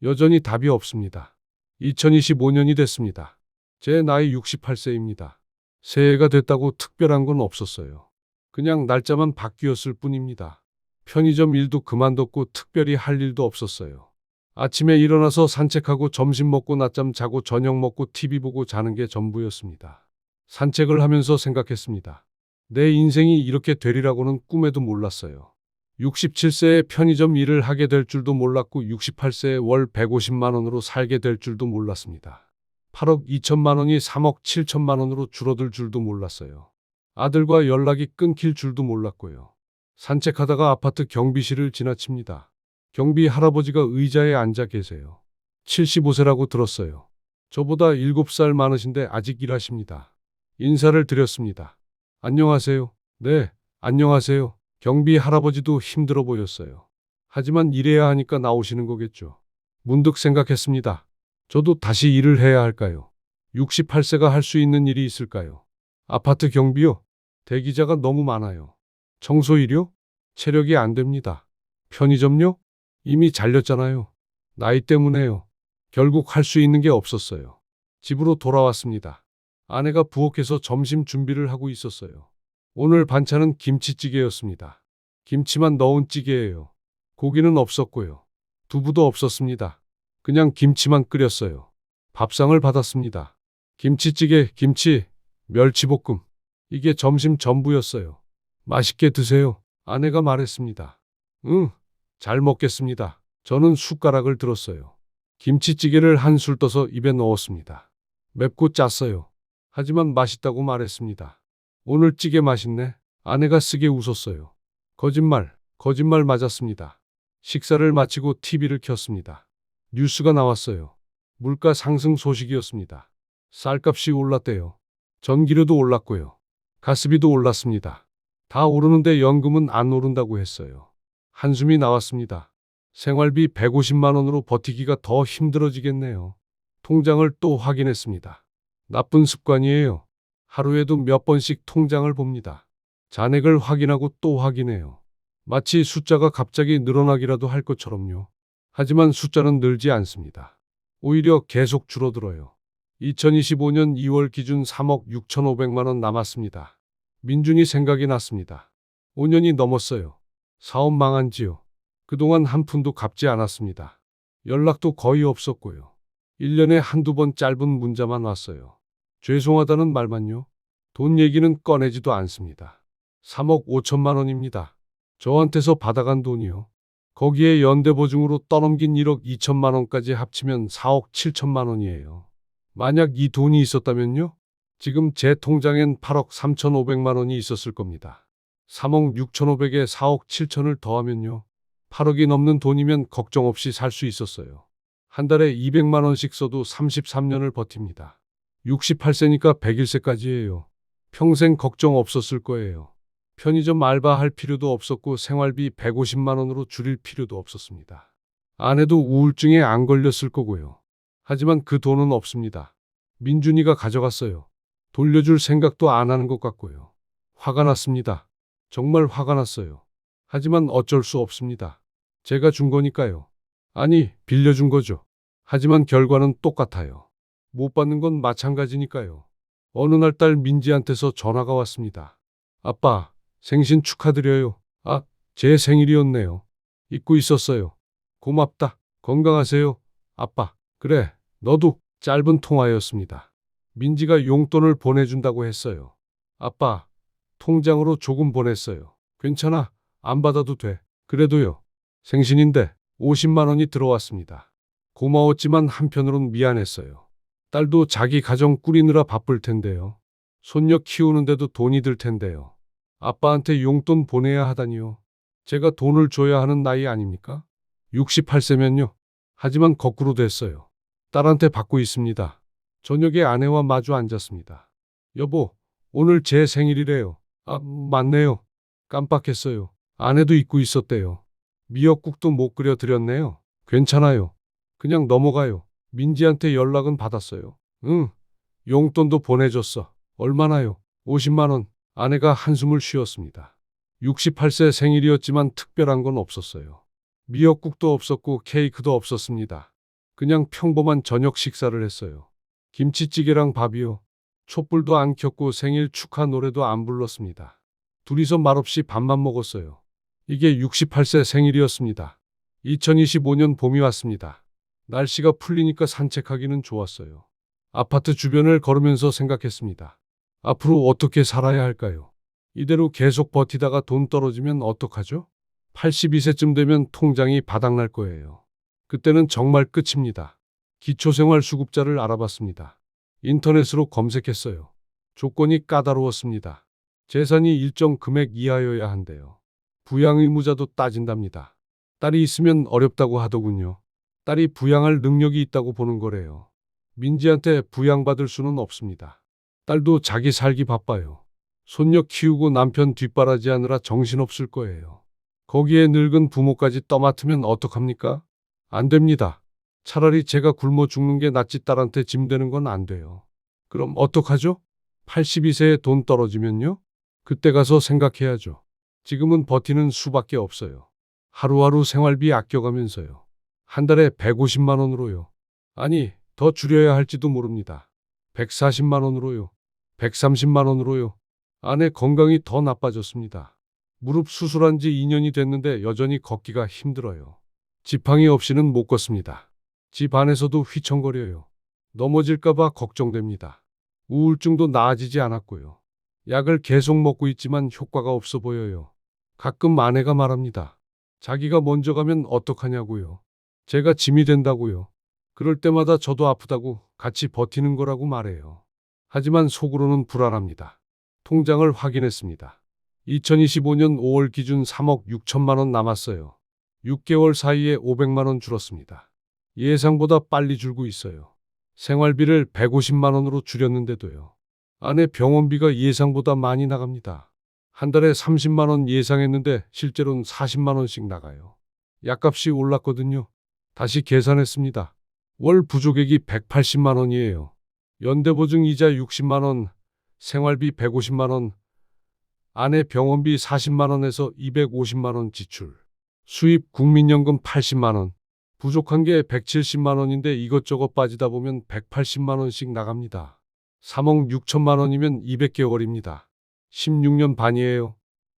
Speaker 1: 여전히 답이 없습니다. 2025년이 됐습니다. 제 나이 68세입니다. 새해가 됐다고 특별한 건 없었어요. 그냥 날짜만 바뀌었을 뿐입니다. 편의점 일도 그만뒀고 특별히 할 일도 없었어요. 아침에 일어나서 산책하고 점심 먹고 낮잠 자고 저녁 먹고 TV 보고 자는 게 전부였습니다. 산책을 하면서 생각했습니다. 내 인생이 이렇게 되리라고는 꿈에도 몰랐어요. 67세에 편의점 일을 하게 될 줄도 몰랐고 68세에 월 150만 원으로 살게 될 줄도 몰랐습니다. 8억 2천만 원이 3억 7천만 원으로 줄어들 줄도 몰랐어요. 아들과 연락이 끊길 줄도 몰랐고요. 산책하다가 아파트 경비실을 지나칩니다. 경비 할아버지가 의자에 앉아 계세요. 75세라고 들었어요. 저보다 7살 많으신데 아직 일하십니다. 인사를 드렸습니다. 안녕하세요. 네, 안녕하세요. 경비 할아버지도 힘들어 보였어요. 하지만 일해야 하니까 나오시는 거겠죠. 문득 생각했습니다. 저도 다시 일을 해야 할까요? 68세가 할 수 있는 일이 있을까요? 아파트 경비요? 대기자가 너무 많아요. 청소일요? 체력이 안 됩니다. 편의점요? 이미 잘렸잖아요. 나이 때문에요. 결국 할 수 있는 게 없었어요. 집으로 돌아왔습니다. 아내가 부엌에서 점심 준비를 하고 있었어요. 오늘 반찬은 김치찌개였습니다. 김치만 넣은 찌개예요. 고기는 없었고요. 두부도 없었습니다. 그냥 김치만 끓였어요. 밥상을 받았습니다. 김치찌개, 김치, 멸치볶음. 이게 점심 전부였어요. 맛있게 드세요. 아내가 말했습니다. 응, 잘 먹겠습니다. 저는 숟가락을 들었어요. 김치찌개를 한 술 떠서 입에 넣었습니다. 맵고 짰어요. 하지만 맛있다고 말했습니다. 오늘 찌개 맛있네. 아내가 쓰게 웃었어요. 거짓말 맞았습니다. 식사를 마치고 TV를 켰습니다. 뉴스가 나왔어요. 물가 상승 소식이었습니다. 쌀값이 올랐대요. 전기료도 올랐고요. 가스비도 올랐습니다. 다 오르는데 연금은 안 오른다고 했어요. 한숨이 나왔습니다. 생활비 150만 원으로 버티기가 더 힘들어지겠네요. 통장을 또 확인했습니다. 나쁜 습관이에요. 하루에도 몇 번씩 통장을 봅니다. 잔액을 확인하고 또 확인해요. 마치 숫자가 갑자기 늘어나기라도 할 것처럼요. 하지만 숫자는 늘지 않습니다. 오히려 계속 줄어들어요. 2025년 2월 기준 3억 6,500만 원 남았습니다. 민준이 생각이 났습니다. 5년이 넘었어요. 사업 망한지요. 그동안 한 푼도 갚지 않았습니다. 연락도 거의 없었고요. 1년에 한두 번 짧은 문자만 왔어요. 죄송하다는 말만요. 돈 얘기는 꺼내지도 않습니다. 3억 5천만 원입니다. 저한테서 받아간 돈이요. 거기에 연대보증으로 떠넘긴 1억 2천만 원까지 합치면 4억 7천만 원이에요. 만약 이 돈이 있었다면요? 지금 제 통장엔 8억 3,500만 원이 있었을 겁니다. 3억 6,500에 4억 7천을 더하면요. 8억이 넘는 돈이면 걱정 없이 살 수 있었어요. 한 달에 200만 원씩 써도 33년을 버팁니다. 68세니까 101세까지예요. 평생 걱정 없었을 거예요. 편의점 알바할 필요도 없었고 생활비 150만 원으로 줄일 필요도 없었습니다. 아내도 우울증에 안 걸렸을 거고요. 하지만 그 돈은 없습니다. 민준이가 가져갔어요. 돌려줄 생각도 안 하는 것 같고요. 화가 났습니다. 정말 화가 났어요. 하지만 어쩔 수 없습니다. 제가 준 거니까요. 아니, 빌려준 거죠. 하지만 결과는 똑같아요. 못 받는 건 마찬가지니까요. 어느 날 딸 민지한테서 전화가 왔습니다. 아빠, 생신 축하드려요. 아, 제 생일이었네요. 잊고 있었어요. 고맙다. 건강하세요. 아빠. 그래, 너도. 짧은 통화였습니다. 민지가 용돈을 보내준다고 했어요. 아빠, 통장으로 조금 보냈어요. 괜찮아. 안 받아도 돼. 그래도요. 생신인데 50만 원이 들어왔습니다. 고마웠지만 한편으론 미안했어요. 딸도 자기 가정 꾸리느라 바쁠 텐데요. 손녀 키우는데도 돈이 들 텐데요. 아빠한테 용돈 보내야 하다니요. 제가 돈을 줘야 하는 나이 아닙니까? 68세면요. 하지만 거꾸로 됐어요. 딸한테 받고 있습니다. 저녁에 아내와 마주 앉았습니다. 여보, 오늘 제 생일이래요. 아, 맞네요. 깜빡했어요. 아내도 잊고 있었대요. 미역국도 못 끓여 드렸네요. 괜찮아요. 그냥 넘어가요. 민지한테 연락은 받았어요. 응, 용돈도 보내줬어. 얼마나요? 50만 원. 아내가 한숨을 쉬었습니다. 68세 생일이었지만 특별한 건 없었어요. 미역국도 없었고 케이크도 없었습니다. 그냥 평범한 저녁 식사를 했어요. 김치찌개랑 밥이요. 촛불도 안 켰고 생일 축하 노래도 안 불렀습니다. 둘이서 말없이 밥만 먹었어요. 이게 68세 생일이었습니다. 2025년 봄이 왔습니다. 날씨가 풀리니까 산책하기는 좋았어요. 아파트 주변을 걸으면서 생각했습니다. 앞으로 어떻게 살아야 할까요? 이대로 계속 버티다가 돈 떨어지면 어떡하죠? 82세쯤 되면 통장이 바닥날 거예요. 그때는 정말 끝입니다. 기초생활수급자를 알아봤습니다. 인터넷으로 검색했어요. 조건이 까다로웠습니다. 재산이 일정 금액 이하여야 한대요. 부양의무자도 따진답니다. 딸이 있으면 어렵다고 하더군요. 딸이 부양할 능력이 있다고 보는 거래요. 민지한테 부양받을 수는 없습니다. 딸도 자기 살기 바빠요. 손녀 키우고 남편 뒷바라지하느라 정신없을 거예요. 거기에 늙은 부모까지 떠맡으면 어떡합니까? 안 됩니다. 차라리 제가 굶어 죽는 게 낫지 딸한테 짐 되는 건 안 돼요. 그럼 어떡하죠? 82세에 돈 떨어지면요? 그때 가서 생각해야죠. 지금은 버티는 수밖에 없어요. 하루하루 생활비 아껴가면서요. 한 달에 150만 원으로요. 아니, 더 줄여야 할지도 모릅니다. 140만 원으로요. 130만 원으로요. 아내 건강이 더 나빠졌습니다. 무릎 수술한 지 2년이 됐는데 여전히 걷기가 힘들어요. 지팡이 없이는 못 걷습니다. 집 안에서도 휘청거려요. 넘어질까봐 걱정됩니다. 우울증도 나아지지 않았고요. 약을 계속 먹고 있지만 효과가 없어 보여요. 가끔 아내가 말합니다. 자기가 먼저 가면 어떡하냐고요. 제가 짐이 된다고요. 그럴 때마다 저도 아프다고 같이 버티는 거라고 말해요. 하지만 속으로는 불안합니다. 통장을 확인했습니다. 2025년 5월 기준 3억 6천만 원 남았어요. 6개월 사이에 500만 원 줄었습니다. 예상보다 빨리 줄고 있어요. 생활비를 150만 원으로 줄였는데도요. 아내 병원비가 예상보다 많이 나갑니다. 한 달에 30만 원 예상했는데 실제로는 40만 원씩 나가요. 약값이 올랐거든요. 다시 계산했습니다. 월 부족액이 180만 원이에요. 연대보증 이자 60만 원, 생활비 150만 원, 아내 병원비 40만 원에서 250만 원 지출, 수입 국민연금 80만 원, 부족한 게 170만 원인데 이것저것 빠지다 보면 180만 원씩 나갑니다. 3억 6천만 원이면 200개월입니다. 16년 반이에요.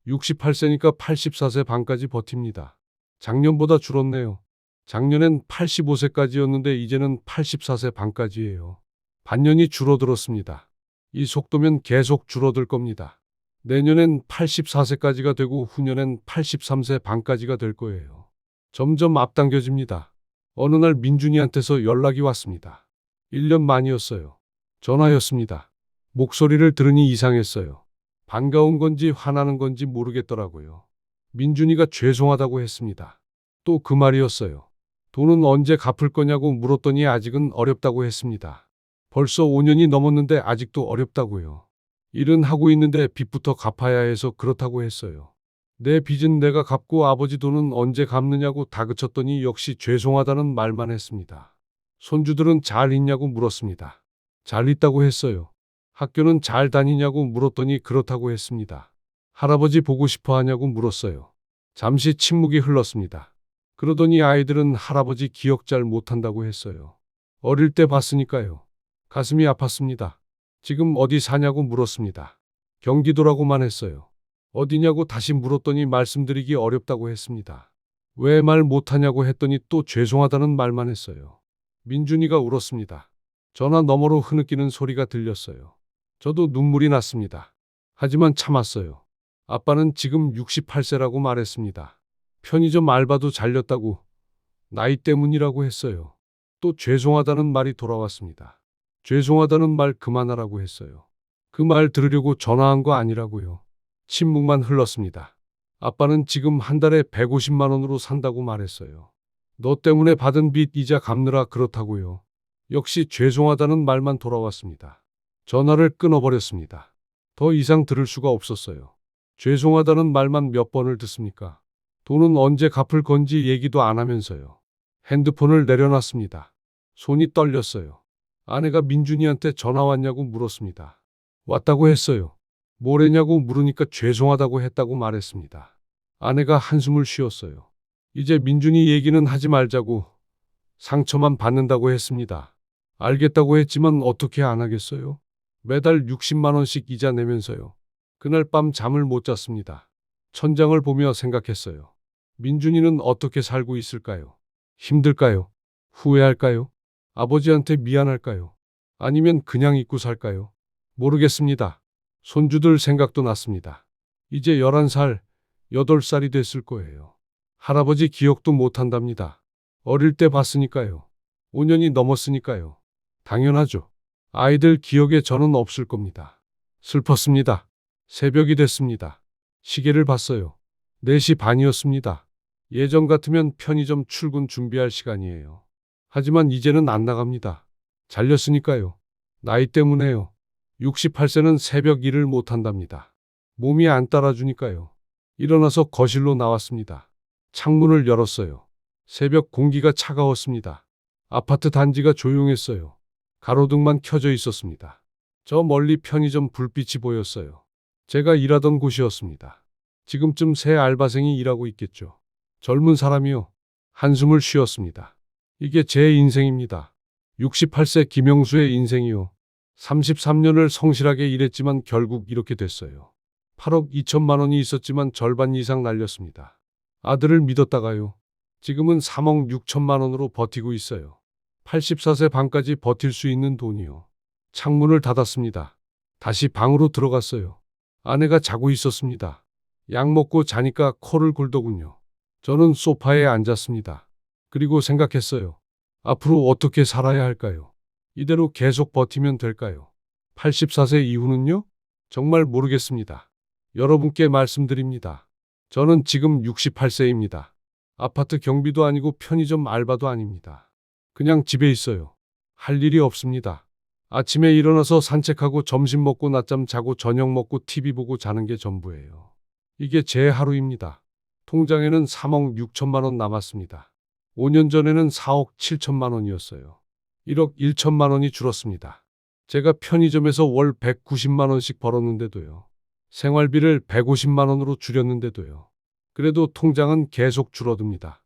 Speaker 1: 68세니까 84세 반까지 버팁니다. 작년보다 줄었네요. 작년엔 85세까지였는데 이제는 84세 반까지예요. 반년이 줄어들었습니다. 이 속도면 계속 줄어들 겁니다. 내년엔 84세까지가 되고 후년엔 83세 반까지가 될 거예요. 점점 앞당겨집니다. 어느 날 민준이한테서 연락이 왔습니다. 1년 만이었어요. 전화였습니다. 목소리를 들으니 이상했어요. 반가운 건지 화나는 건지 모르겠더라고요. 민준이가 죄송하다고 했습니다. 또 그 말이었어요. 돈은 언제 갚을 거냐고 물었더니 아직은 어렵다고 했습니다. 벌써 5년이 넘었는데 아직도 어렵다고요. 일은 하고 있는데 빚부터 갚아야 해서 그렇다고 했어요. 내 빚은 내가 갚고 아버지 돈은 언제 갚느냐고 다그쳤더니 역시 죄송하다는 말만 했습니다. 손주들은 잘 있냐고 물었습니다. 잘 있다고 했어요. 학교는 잘 다니냐고 물었더니 그렇다고 했습니다. 할아버지 보고 싶어 하냐고 물었어요. 잠시 침묵이 흘렀습니다. 그러더니 아이들은 할아버지 기억 잘 못한다고 했어요. 어릴 때 봤으니까요. 가슴이 아팠습니다. 지금 어디 사냐고 물었습니다. 경기도라고만 했어요. 어디냐고 다시 물었더니 말씀드리기 어렵다고 했습니다. 왜 말 못하냐고 했더니 또 죄송하다는 말만 했어요. 민준이가 울었습니다. 전화 너머로 흐느끼는 소리가 들렸어요. 저도 눈물이 났습니다. 하지만 참았어요. 아빠는 지금 68세라고 말했습니다. 편의점 알바도 잘렸다고 나이 때문이라고 했어요. 또 죄송하다는 말이 돌아왔습니다. 죄송하다는 말 그만하라고 했어요. 그 말 들으려고 전화한 거 아니라고요. 침묵만 흘렀습니다. 아빠는 지금 한 달에 150만 원으로 산다고 말했어요. 너 때문에 받은 빚 이자 갚느라 그렇다고요. 역시 죄송하다는 말만 돌아왔습니다. 전화를 끊어버렸습니다. 더 이상 들을 수가 없었어요. 죄송하다는 말만 몇 번을 듣습니까? 돈은 언제 갚을 건지 얘기도 안 하면서요. 핸드폰을 내려놨습니다. 손이 떨렸어요. 아내가 민준이한테 전화 왔냐고 물었습니다. 왔다고 했어요. 뭐래냐고 물으니까 죄송하다고 했다고 말했습니다. 아내가 한숨을 쉬었어요. 이제 민준이 얘기는 하지 말자고 상처만 받는다고 했습니다. 알겠다고 했지만 어떻게 안 하겠어요? 매달 60만 원씩 이자 내면서요. 그날 밤 잠을 못 잤습니다. 천장을 보며 생각했어요. 민준이는 어떻게 살고 있을까요? 힘들까요? 후회할까요? 아버지한테 미안할까요? 아니면 그냥 잊고 살까요? 모르겠습니다. 손주들 생각도 났습니다. 이제 11살, 8살이 됐을 거예요. 할아버지 기억도 못 한답니다. 어릴 때 봤으니까요. 5년이 넘었으니까요. 당연하죠. 아이들 기억에 저는 없을 겁니다. 슬펐습니다. 새벽이 됐습니다. 시계를 봤어요. 4시 반이었습니다. 예전 같으면 편의점 출근 준비할 시간이에요. 하지만 이제는 안 나갑니다. 잘렸으니까요. 나이 때문에요. 68세는 새벽 일을 못 한답니다. 몸이 안 따라주니까요. 일어나서 거실로 나왔습니다. 창문을 열었어요. 새벽 공기가 차가웠습니다. 아파트 단지가 조용했어요. 가로등만 켜져 있었습니다. 저 멀리 편의점 불빛이 보였어요. 제가 일하던 곳이었습니다. 지금쯤 새 알바생이 일하고 있겠죠. 젊은 사람이요. 한숨을 쉬었습니다. 이게 제 인생입니다. 68세 김영수의 인생이요. 33년을 성실하게 일했지만 결국 이렇게 됐어요. 8억 2천만 원이 있었지만 절반 이상 날렸습니다. 아들을 믿었다가요. 지금은 3억 6천만 원으로 버티고 있어요. 84세 반까지 버틸 수 있는 돈이요. 창문을 닫았습니다. 다시 방으로 들어갔어요. 아내가 자고 있었습니다. 약 먹고 자니까 코를 골더군요. 저는 소파에 앉았습니다. 그리고 생각했어요. 앞으로 어떻게 살아야 할까요? 이대로 계속 버티면 될까요? 84세 이후는요? 정말 모르겠습니다. 여러분께 말씀드립니다. 저는 지금 68세입니다. 아파트 경비도 아니고 편의점 알바도 아닙니다. 그냥 집에 있어요. 할 일이 없습니다. 아침에 일어나서 산책하고 점심 먹고 낮잠 자고 저녁 먹고 TV 보고 자는 게 전부예요. 이게 제 하루입니다. 통장에는 3억 6천만 원 남았습니다. 5년 전에는 4억 7천만 원이었어요. 1억 1천만 원이 줄었습니다. 제가 편의점에서 월 190만 원씩 벌었는데도요. 생활비를 150만 원으로 줄였는데도요. 그래도 통장은 계속 줄어듭니다.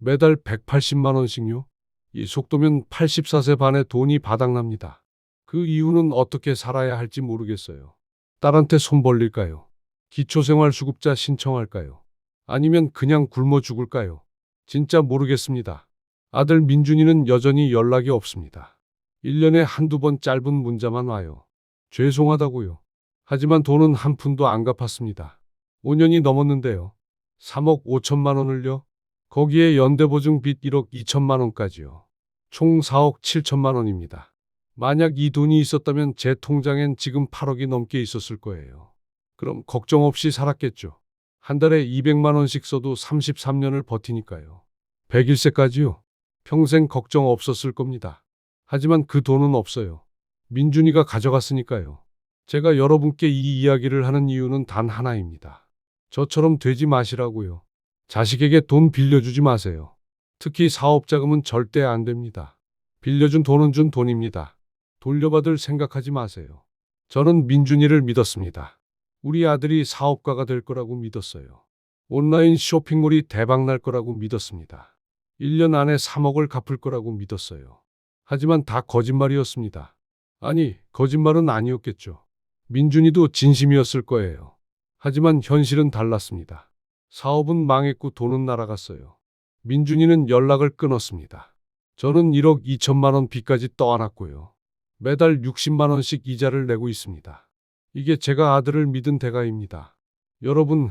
Speaker 1: 매달 180만 원씩요? 이 속도면 84세 반에 돈이 바닥납니다. 그 이유는 어떻게 살아야 할지 모르겠어요. 딸한테 손 벌릴까요? 기초생활수급자 신청할까요? 아니면 그냥 굶어 죽을까요? 진짜 모르겠습니다. 아들 민준이는 여전히 연락이 없습니다. 1년에 한두 번 짧은 문자만 와요. 죄송하다고요. 하지만 돈은 한 푼도 안 갚았습니다. 5년이 넘었는데요. 3억 5천만 원을요? 거기에 연대보증 빚 1억 2천만 원까지요. 총 4억 7천만 원입니다. 만약 이 돈이 있었다면 제 통장엔 지금 8억이 넘게 있었을 거예요. 그럼 걱정 없이 살았겠죠. 한 달에 200만 원씩 써도 33년을 버티니까요. 101세까지요. 평생 걱정 없었을 겁니다. 하지만 그 돈은 없어요. 민준이가 가져갔으니까요. 제가 여러분께 이 이야기를 하는 이유는 단 하나입니다. 저처럼 되지 마시라고요. 자식에게 돈 빌려주지 마세요. 특히 사업자금은 절대 안 됩니다. 빌려준 돈은 준 돈입니다. 돌려받을 생각하지 마세요. 저는 민준이를 믿었습니다. 우리 아들이 사업가가 될 거라고 믿었어요. 온라인 쇼핑몰이 대박 날 거라고 믿었습니다. 1년 안에 3억을 갚을 거라고 믿었어요. 하지만 다 거짓말이었습니다. 아니, 거짓말은 아니었겠죠. 민준이도 진심이었을 거예요. 하지만 현실은 달랐습니다. 사업은 망했고 돈은 날아갔어요. 민준이는 연락을 끊었습니다. 저는 1억 2천만 원 빚까지 떠안았고요. 매달 60만 원씩 이자를 내고 있습니다. 이게 제가 아들을 믿은 대가입니다. 여러분,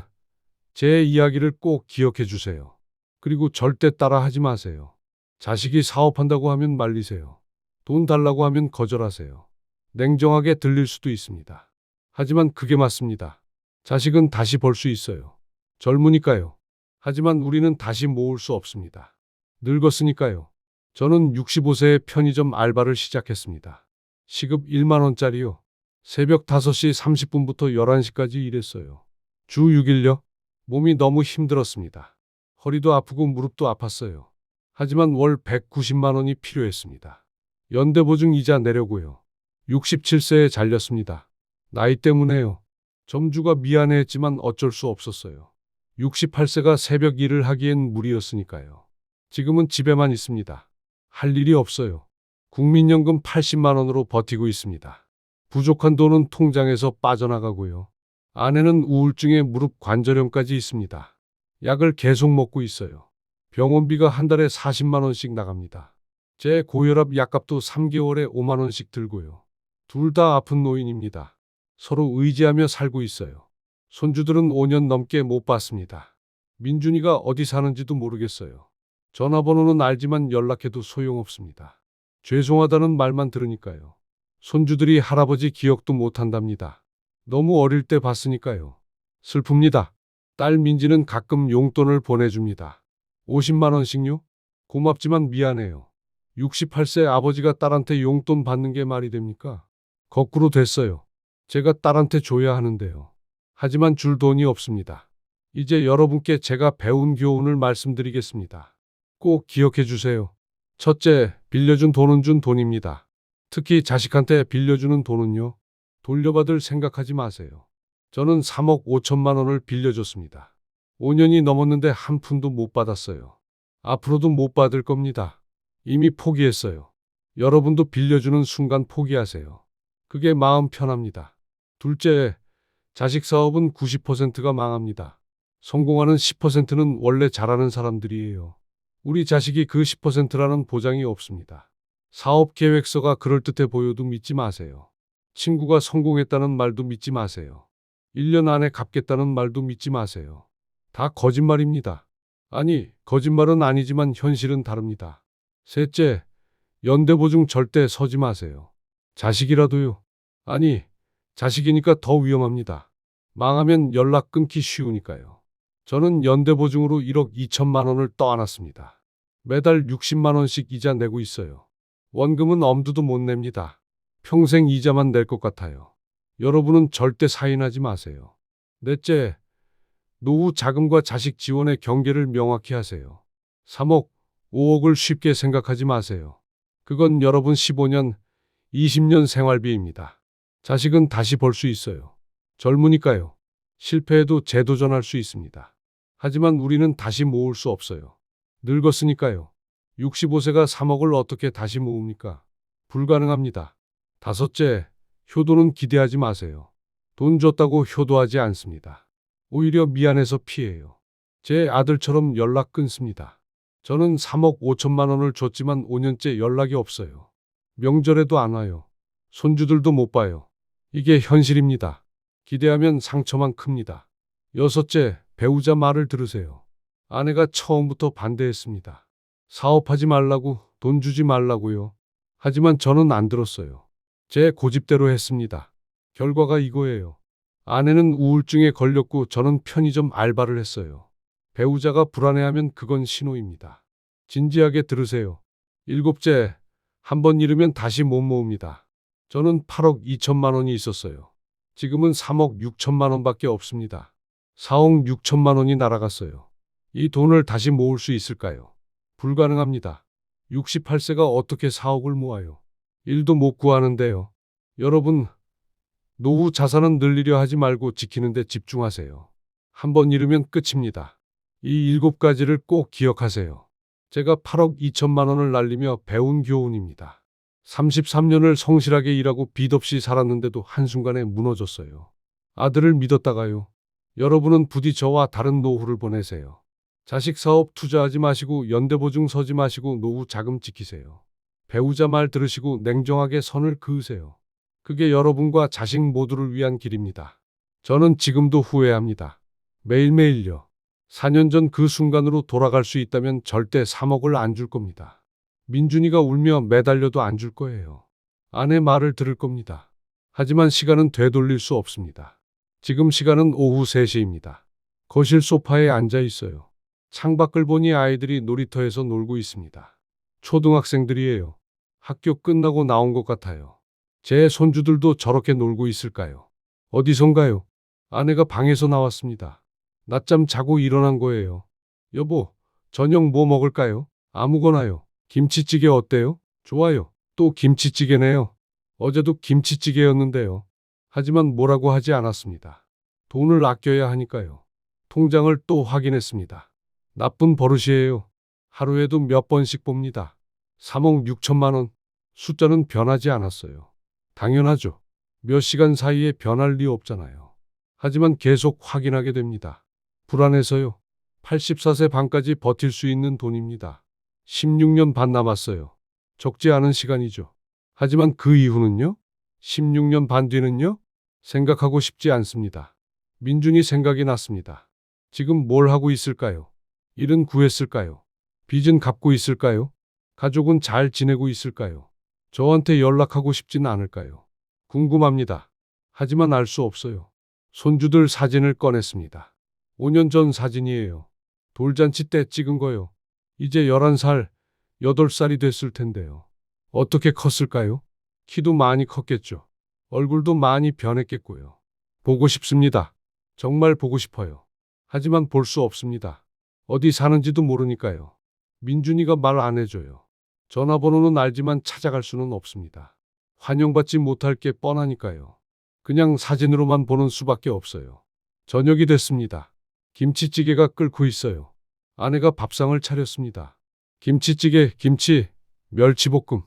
Speaker 1: 제 이야기를 꼭 기억해 주세요. 그리고 절대 따라하지 마세요. 자식이 사업한다고 하면 말리세요. 돈 달라고 하면 거절하세요. 냉정하게 들릴 수도 있습니다. 하지만 그게 맞습니다. 자식은 다시 벌 수 있어요. 젊으니까요. 하지만 우리는 다시 모을 수 없습니다. 늙었으니까요. 저는 65세에 편의점 알바를 시작했습니다. 시급 1만 원짜리요. 새벽 5시 30분부터 11시까지 일했어요. 주 6일요. 몸이 너무 힘들었습니다. 허리도 아프고 무릎도 아팠어요. 하지만 월 190만 원이 필요했습니다. 연대보증 이자 내려고요. 67세에 잘렸습니다. 나이 때문에요. 점주가 미안해했지만 어쩔 수 없었어요. 68세가 새벽 일을 하기엔 무리였으니까요. 지금은 집에만 있습니다. 할 일이 없어요. 국민연금 80만 원으로 버티고 있습니다. 부족한 돈은 통장에서 빠져나가고요. 아내는 우울증에 무릎 관절염까지 있습니다. 약을 계속 먹고 있어요. 병원비가 한 달에 40만 원씩 나갑니다. 제 고혈압 약값도 3개월에 5만 원씩 들고요. 둘 다 아픈 노인입니다. 서로 의지하며 살고 있어요. 손주들은 5년 넘게 못 봤습니다. 민준이가 어디 사는지도 모르겠어요. 전화번호는 알지만 연락해도 소용없습니다. 죄송하다는 말만 들으니까요. 손주들이 할아버지 기억도 못한답니다. 너무 어릴 때 봤으니까요. 슬픕니다. 딸 민지는 가끔 용돈을 보내줍니다. 50만 원씩요? 고맙지만 미안해요. 68세 아버지가 딸한테 용돈 받는 게 말이 됩니까? 거꾸로 됐어요. 제가 딸한테 줘야 하는데요. 하지만 줄 돈이 없습니다. 이제 여러분께 제가 배운 교훈을 말씀드리겠습니다. 꼭 기억해 주세요. 첫째, 빌려준 돈은 준 돈입니다. 특히 자식한테 빌려주는 돈은요. 돌려받을 생각하지 마세요. 저는 3억 5천만 원을 빌려줬습니다. 5년이 넘었는데 한 푼도 못 받았어요. 앞으로도 못 받을 겁니다. 이미 포기했어요. 여러분도 빌려주는 순간 포기하세요. 그게 마음 편합니다. 둘째, 자식 사업은 90%가 망합니다. 성공하는 10%는 원래 잘하는 사람들이에요. 우리 자식이 그 10%라는 보장이 없습니다. 사업 계획서가 그럴듯해 보여도 믿지 마세요. 친구가 성공했다는 말도 믿지 마세요. 1년 안에 갚겠다는 말도 믿지 마세요. 다 거짓말입니다. 아니, 거짓말은 아니지만 현실은 다릅니다. 셋째, 연대보증 절대 서지 마세요. 자식이라도요. 아니, 자식이니까 더 위험합니다. 망하면 연락 끊기 쉬우니까요. 저는 연대보증으로 1억 2천만 원을 떠안았습니다. 매달 60만 원씩 이자 내고 있어요. 원금은 엄두도 못 냅니다. 평생 이자만 낼 것 같아요. 여러분은 절대 사인하지 마세요. 넷째, 노후 자금과 자식 지원의 경계를 명확히 하세요. 3억, 5억을 쉽게 생각하지 마세요. 그건 여러분 15년, 20년 생활비입니다. 자식은 다시 벌 수 있어요. 젊으니까요. 실패해도 재도전할 수 있습니다. 하지만 우리는 다시 모을 수 없어요. 늙었으니까요. 65세가 3억을 어떻게 다시 모읍니까? 불가능합니다. 다섯째, 효도는 기대하지 마세요. 돈 줬다고 효도하지 않습니다. 오히려 미안해서 피해요. 제 아들처럼 연락 끊습니다. 저는 3억 5천만 원을 줬지만 5년째 연락이 없어요. 명절에도 안 와요. 손주들도 못 봐요. 이게 현실입니다. 기대하면 상처만 큽니다. 여섯째, 배우자 말을 들으세요. 아내가 처음부터 반대했습니다. 사업하지 말라고, 돈 주지 말라고요. 하지만 저는 안 들었어요. 제 고집대로 했습니다. 결과가 이거예요. 아내는 우울증에 걸렸고 저는 편의점 알바를 했어요. 배우자가 불안해하면 그건 신호입니다. 진지하게 들으세요. 일곱째, 한 번 잃으면 다시 못 모읍니다. 저는 8억 2천만 원이 있었어요. 지금은 3억 6천만 원밖에 없습니다. 4억 6천만 원이 날아갔어요. 이 돈을 다시 모을 수 있을까요? 불가능합니다. 68세가 어떻게 4억을 모아요? 일도 못 구하는데요. 여러분, 노후 자산은 늘리려 하지 말고 지키는 데 집중하세요. 한 번 잃으면 끝입니다. 이 7가지를 꼭 기억하세요. 제가 8억 2천만 원을 날리며 배운 교훈입니다. 33년을 성실하게 일하고 빚 없이 살았는데도 한순간에 무너졌어요. 아들을 믿었다가요. 여러분은 부디 저와 다른 노후를 보내세요. 자식 사업 투자하지 마시고 연대보증 서지 마시고 노후 자금 지키세요. 배우자 말 들으시고 냉정하게 선을 그으세요. 그게 여러분과 자식 모두를 위한 길입니다. 저는 지금도 후회합니다. 매일매일요. 4년 전 그 순간으로 돌아갈 수 있다면 절대 3억을 안 줄 겁니다. 민준이가 울며 매달려도 안 줄 거예요. 아내 말을 들을 겁니다. 하지만 시간은 되돌릴 수 없습니다. 지금 시간은 오후 3시입니다. 거실 소파에 앉아 있어요. 창밖을 보니 아이들이 놀이터에서 놀고 있습니다. 초등학생들이에요. 학교 끝나고 나온 것 같아요. 제 손주들도 저렇게 놀고 있을까요? 어디선가요? 아내가 방에서 나왔습니다. 낮잠 자고 일어난 거예요. 여보, 저녁 뭐 먹을까요? 아무거나요. 김치찌개 어때요? 좋아요. 또 김치찌개네요. 어제도 김치찌개였는데요. 하지만 뭐라고 하지 않았습니다. 돈을 아껴야 하니까요. 통장을 또 확인했습니다. 나쁜 버릇이에요. 하루에도 몇 번씩 봅니다. 3억 6천만 원. 숫자는 변하지 않았어요. 당연하죠. 몇 시간 사이에 변할 리 없잖아요. 하지만 계속 확인하게 됩니다. 불안해서요. 84세 반까지 버틸 수 있는 돈입니다. 16년 반 남았어요. 적지 않은 시간이죠. 하지만 그 이후는요? 16년 반 뒤는요? 생각하고 싶지 않습니다. 민준이 생각이 났습니다. 지금 뭘 하고 있을까요? 일은 구했을까요? 빚은 갚고 있을까요? 가족은 잘 지내고 있을까요? 저한테 연락하고 싶진 않을까요? 궁금합니다. 하지만 알 수 없어요. 손주들 사진을 꺼냈습니다. 5년 전 사진이에요. 돌잔치 때 찍은 거요. 이제 11살, 8살이 됐을 텐데요. 어떻게 컸을까요? 키도 많이 컸겠죠. 얼굴도 많이 변했겠고요. 보고 싶습니다. 정말 보고 싶어요. 하지만 볼 수 없습니다. 어디 사는지도 모르니까요. 민준이가 말 안 해줘요. 전화번호는 알지만 찾아갈 수는 없습니다. 환영받지 못할 게 뻔하니까요. 그냥 사진으로만 보는 수밖에 없어요. 저녁이 됐습니다. 김치찌개가 끓고 있어요. 아내가 밥상을 차렸습니다. 김치찌개, 김치, 멸치볶음.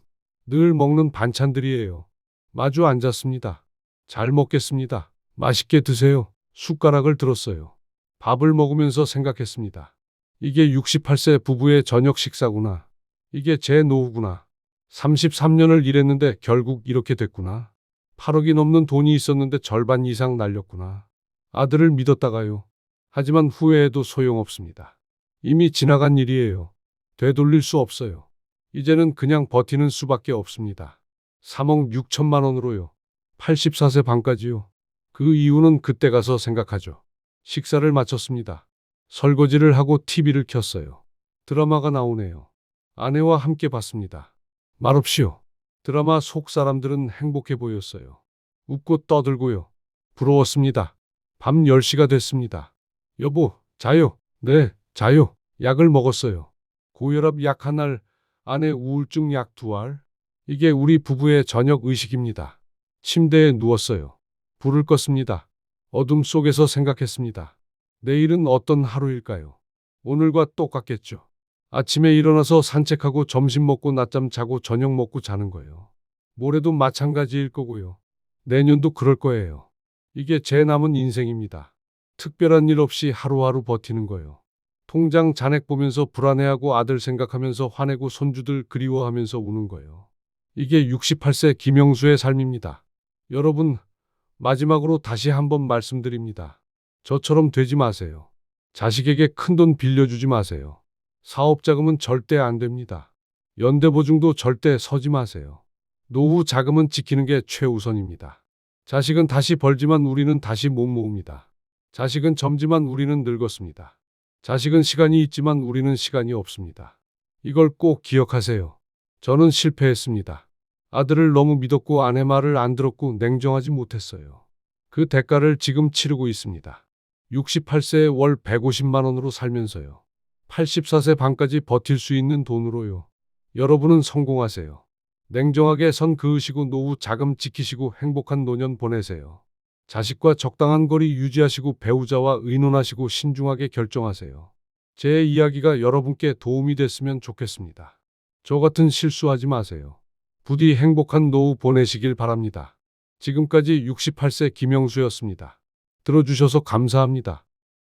Speaker 1: 늘 먹는 반찬들이에요. 마주 앉았습니다. 잘 먹겠습니다. 맛있게 드세요. 숟가락을 들었어요. 밥을 먹으면서 생각했습니다. 이게 68세 부부의 저녁 식사구나. 이게 제 노후구나. 33년을 일했는데 결국 이렇게 됐구나. 8억이 넘는 돈이 있었는데 절반 이상 날렸구나. 아들을 믿었다가요. 하지만 후회해도 소용없습니다. 이미 지나간 일이에요. 되돌릴 수 없어요. 이제는 그냥 버티는 수밖에 없습니다. 3억 6천만 원으로요. 84세 반까지요. 그 이유는 그때 가서 생각하죠. 식사를 마쳤습니다. 설거지를 하고 TV를 켰어요. 드라마가 나오네요. 아내와 함께 봤습니다. 말없이요. 드라마 속 사람들은 행복해 보였어요. 웃고 떠들고요. 부러웠습니다. 밤 10시가 됐습니다. 여보, 자요. 네, 자요. 약을 먹었어요. 고혈압 약 한 알, 아내 우울증 약 2알. 이게 우리 부부의 저녁 의식입니다. 침대에 누웠어요. 불을 껐습니다. 어둠 속에서 생각했습니다. 내일은 어떤 하루일까요? 오늘과 똑같겠죠. 아침에 일어나서 산책하고 점심 먹고 낮잠 자고 저녁 먹고 자는 거예요. 모레도 마찬가지일 거고요. 내년도 그럴 거예요. 이게 제 남은 인생입니다. 특별한 일 없이 하루하루 버티는 거예요. 통장 잔액 보면서 불안해하고 아들 생각하면서 화내고 손주들 그리워하면서 우는 거예요. 이게 68세 김영수의 삶입니다. 여러분, 마지막으로 다시 한번 말씀드립니다. 저처럼 되지 마세요. 자식에게 큰돈 빌려주지 마세요. 사업자금은 절대 안 됩니다. 연대보증도 절대 서지 마세요. 노후 자금은 지키는 게 최우선입니다. 자식은 다시 벌지만 우리는 다시 못 모읍니다. 자식은 젊지만 우리는 늙었습니다. 자식은 시간이 있지만 우리는 시간이 없습니다. 이걸 꼭 기억하세요. 저는 실패했습니다. 아들을 너무 믿었고 아내 말을 안 들었고 냉정하지 못했어요. 그 대가를 지금 치르고 있습니다. 68세에 월 150만 원으로 살면서요. 84세 반까지 버틸 수 있는 돈으로요. 여러분은 성공하세요. 냉정하게 선 그으시고 노후 자금 지키시고 행복한 노년 보내세요. 자식과 적당한 거리 유지하시고 배우자와 의논하시고 신중하게 결정하세요. 제 이야기가 여러분께 도움이 됐으면 좋겠습니다. 저 같은 실수하지 마세요. 부디 행복한 노후 보내시길 바랍니다. 지금까지 68세 김영수였습니다. 들어주셔서 감사합니다.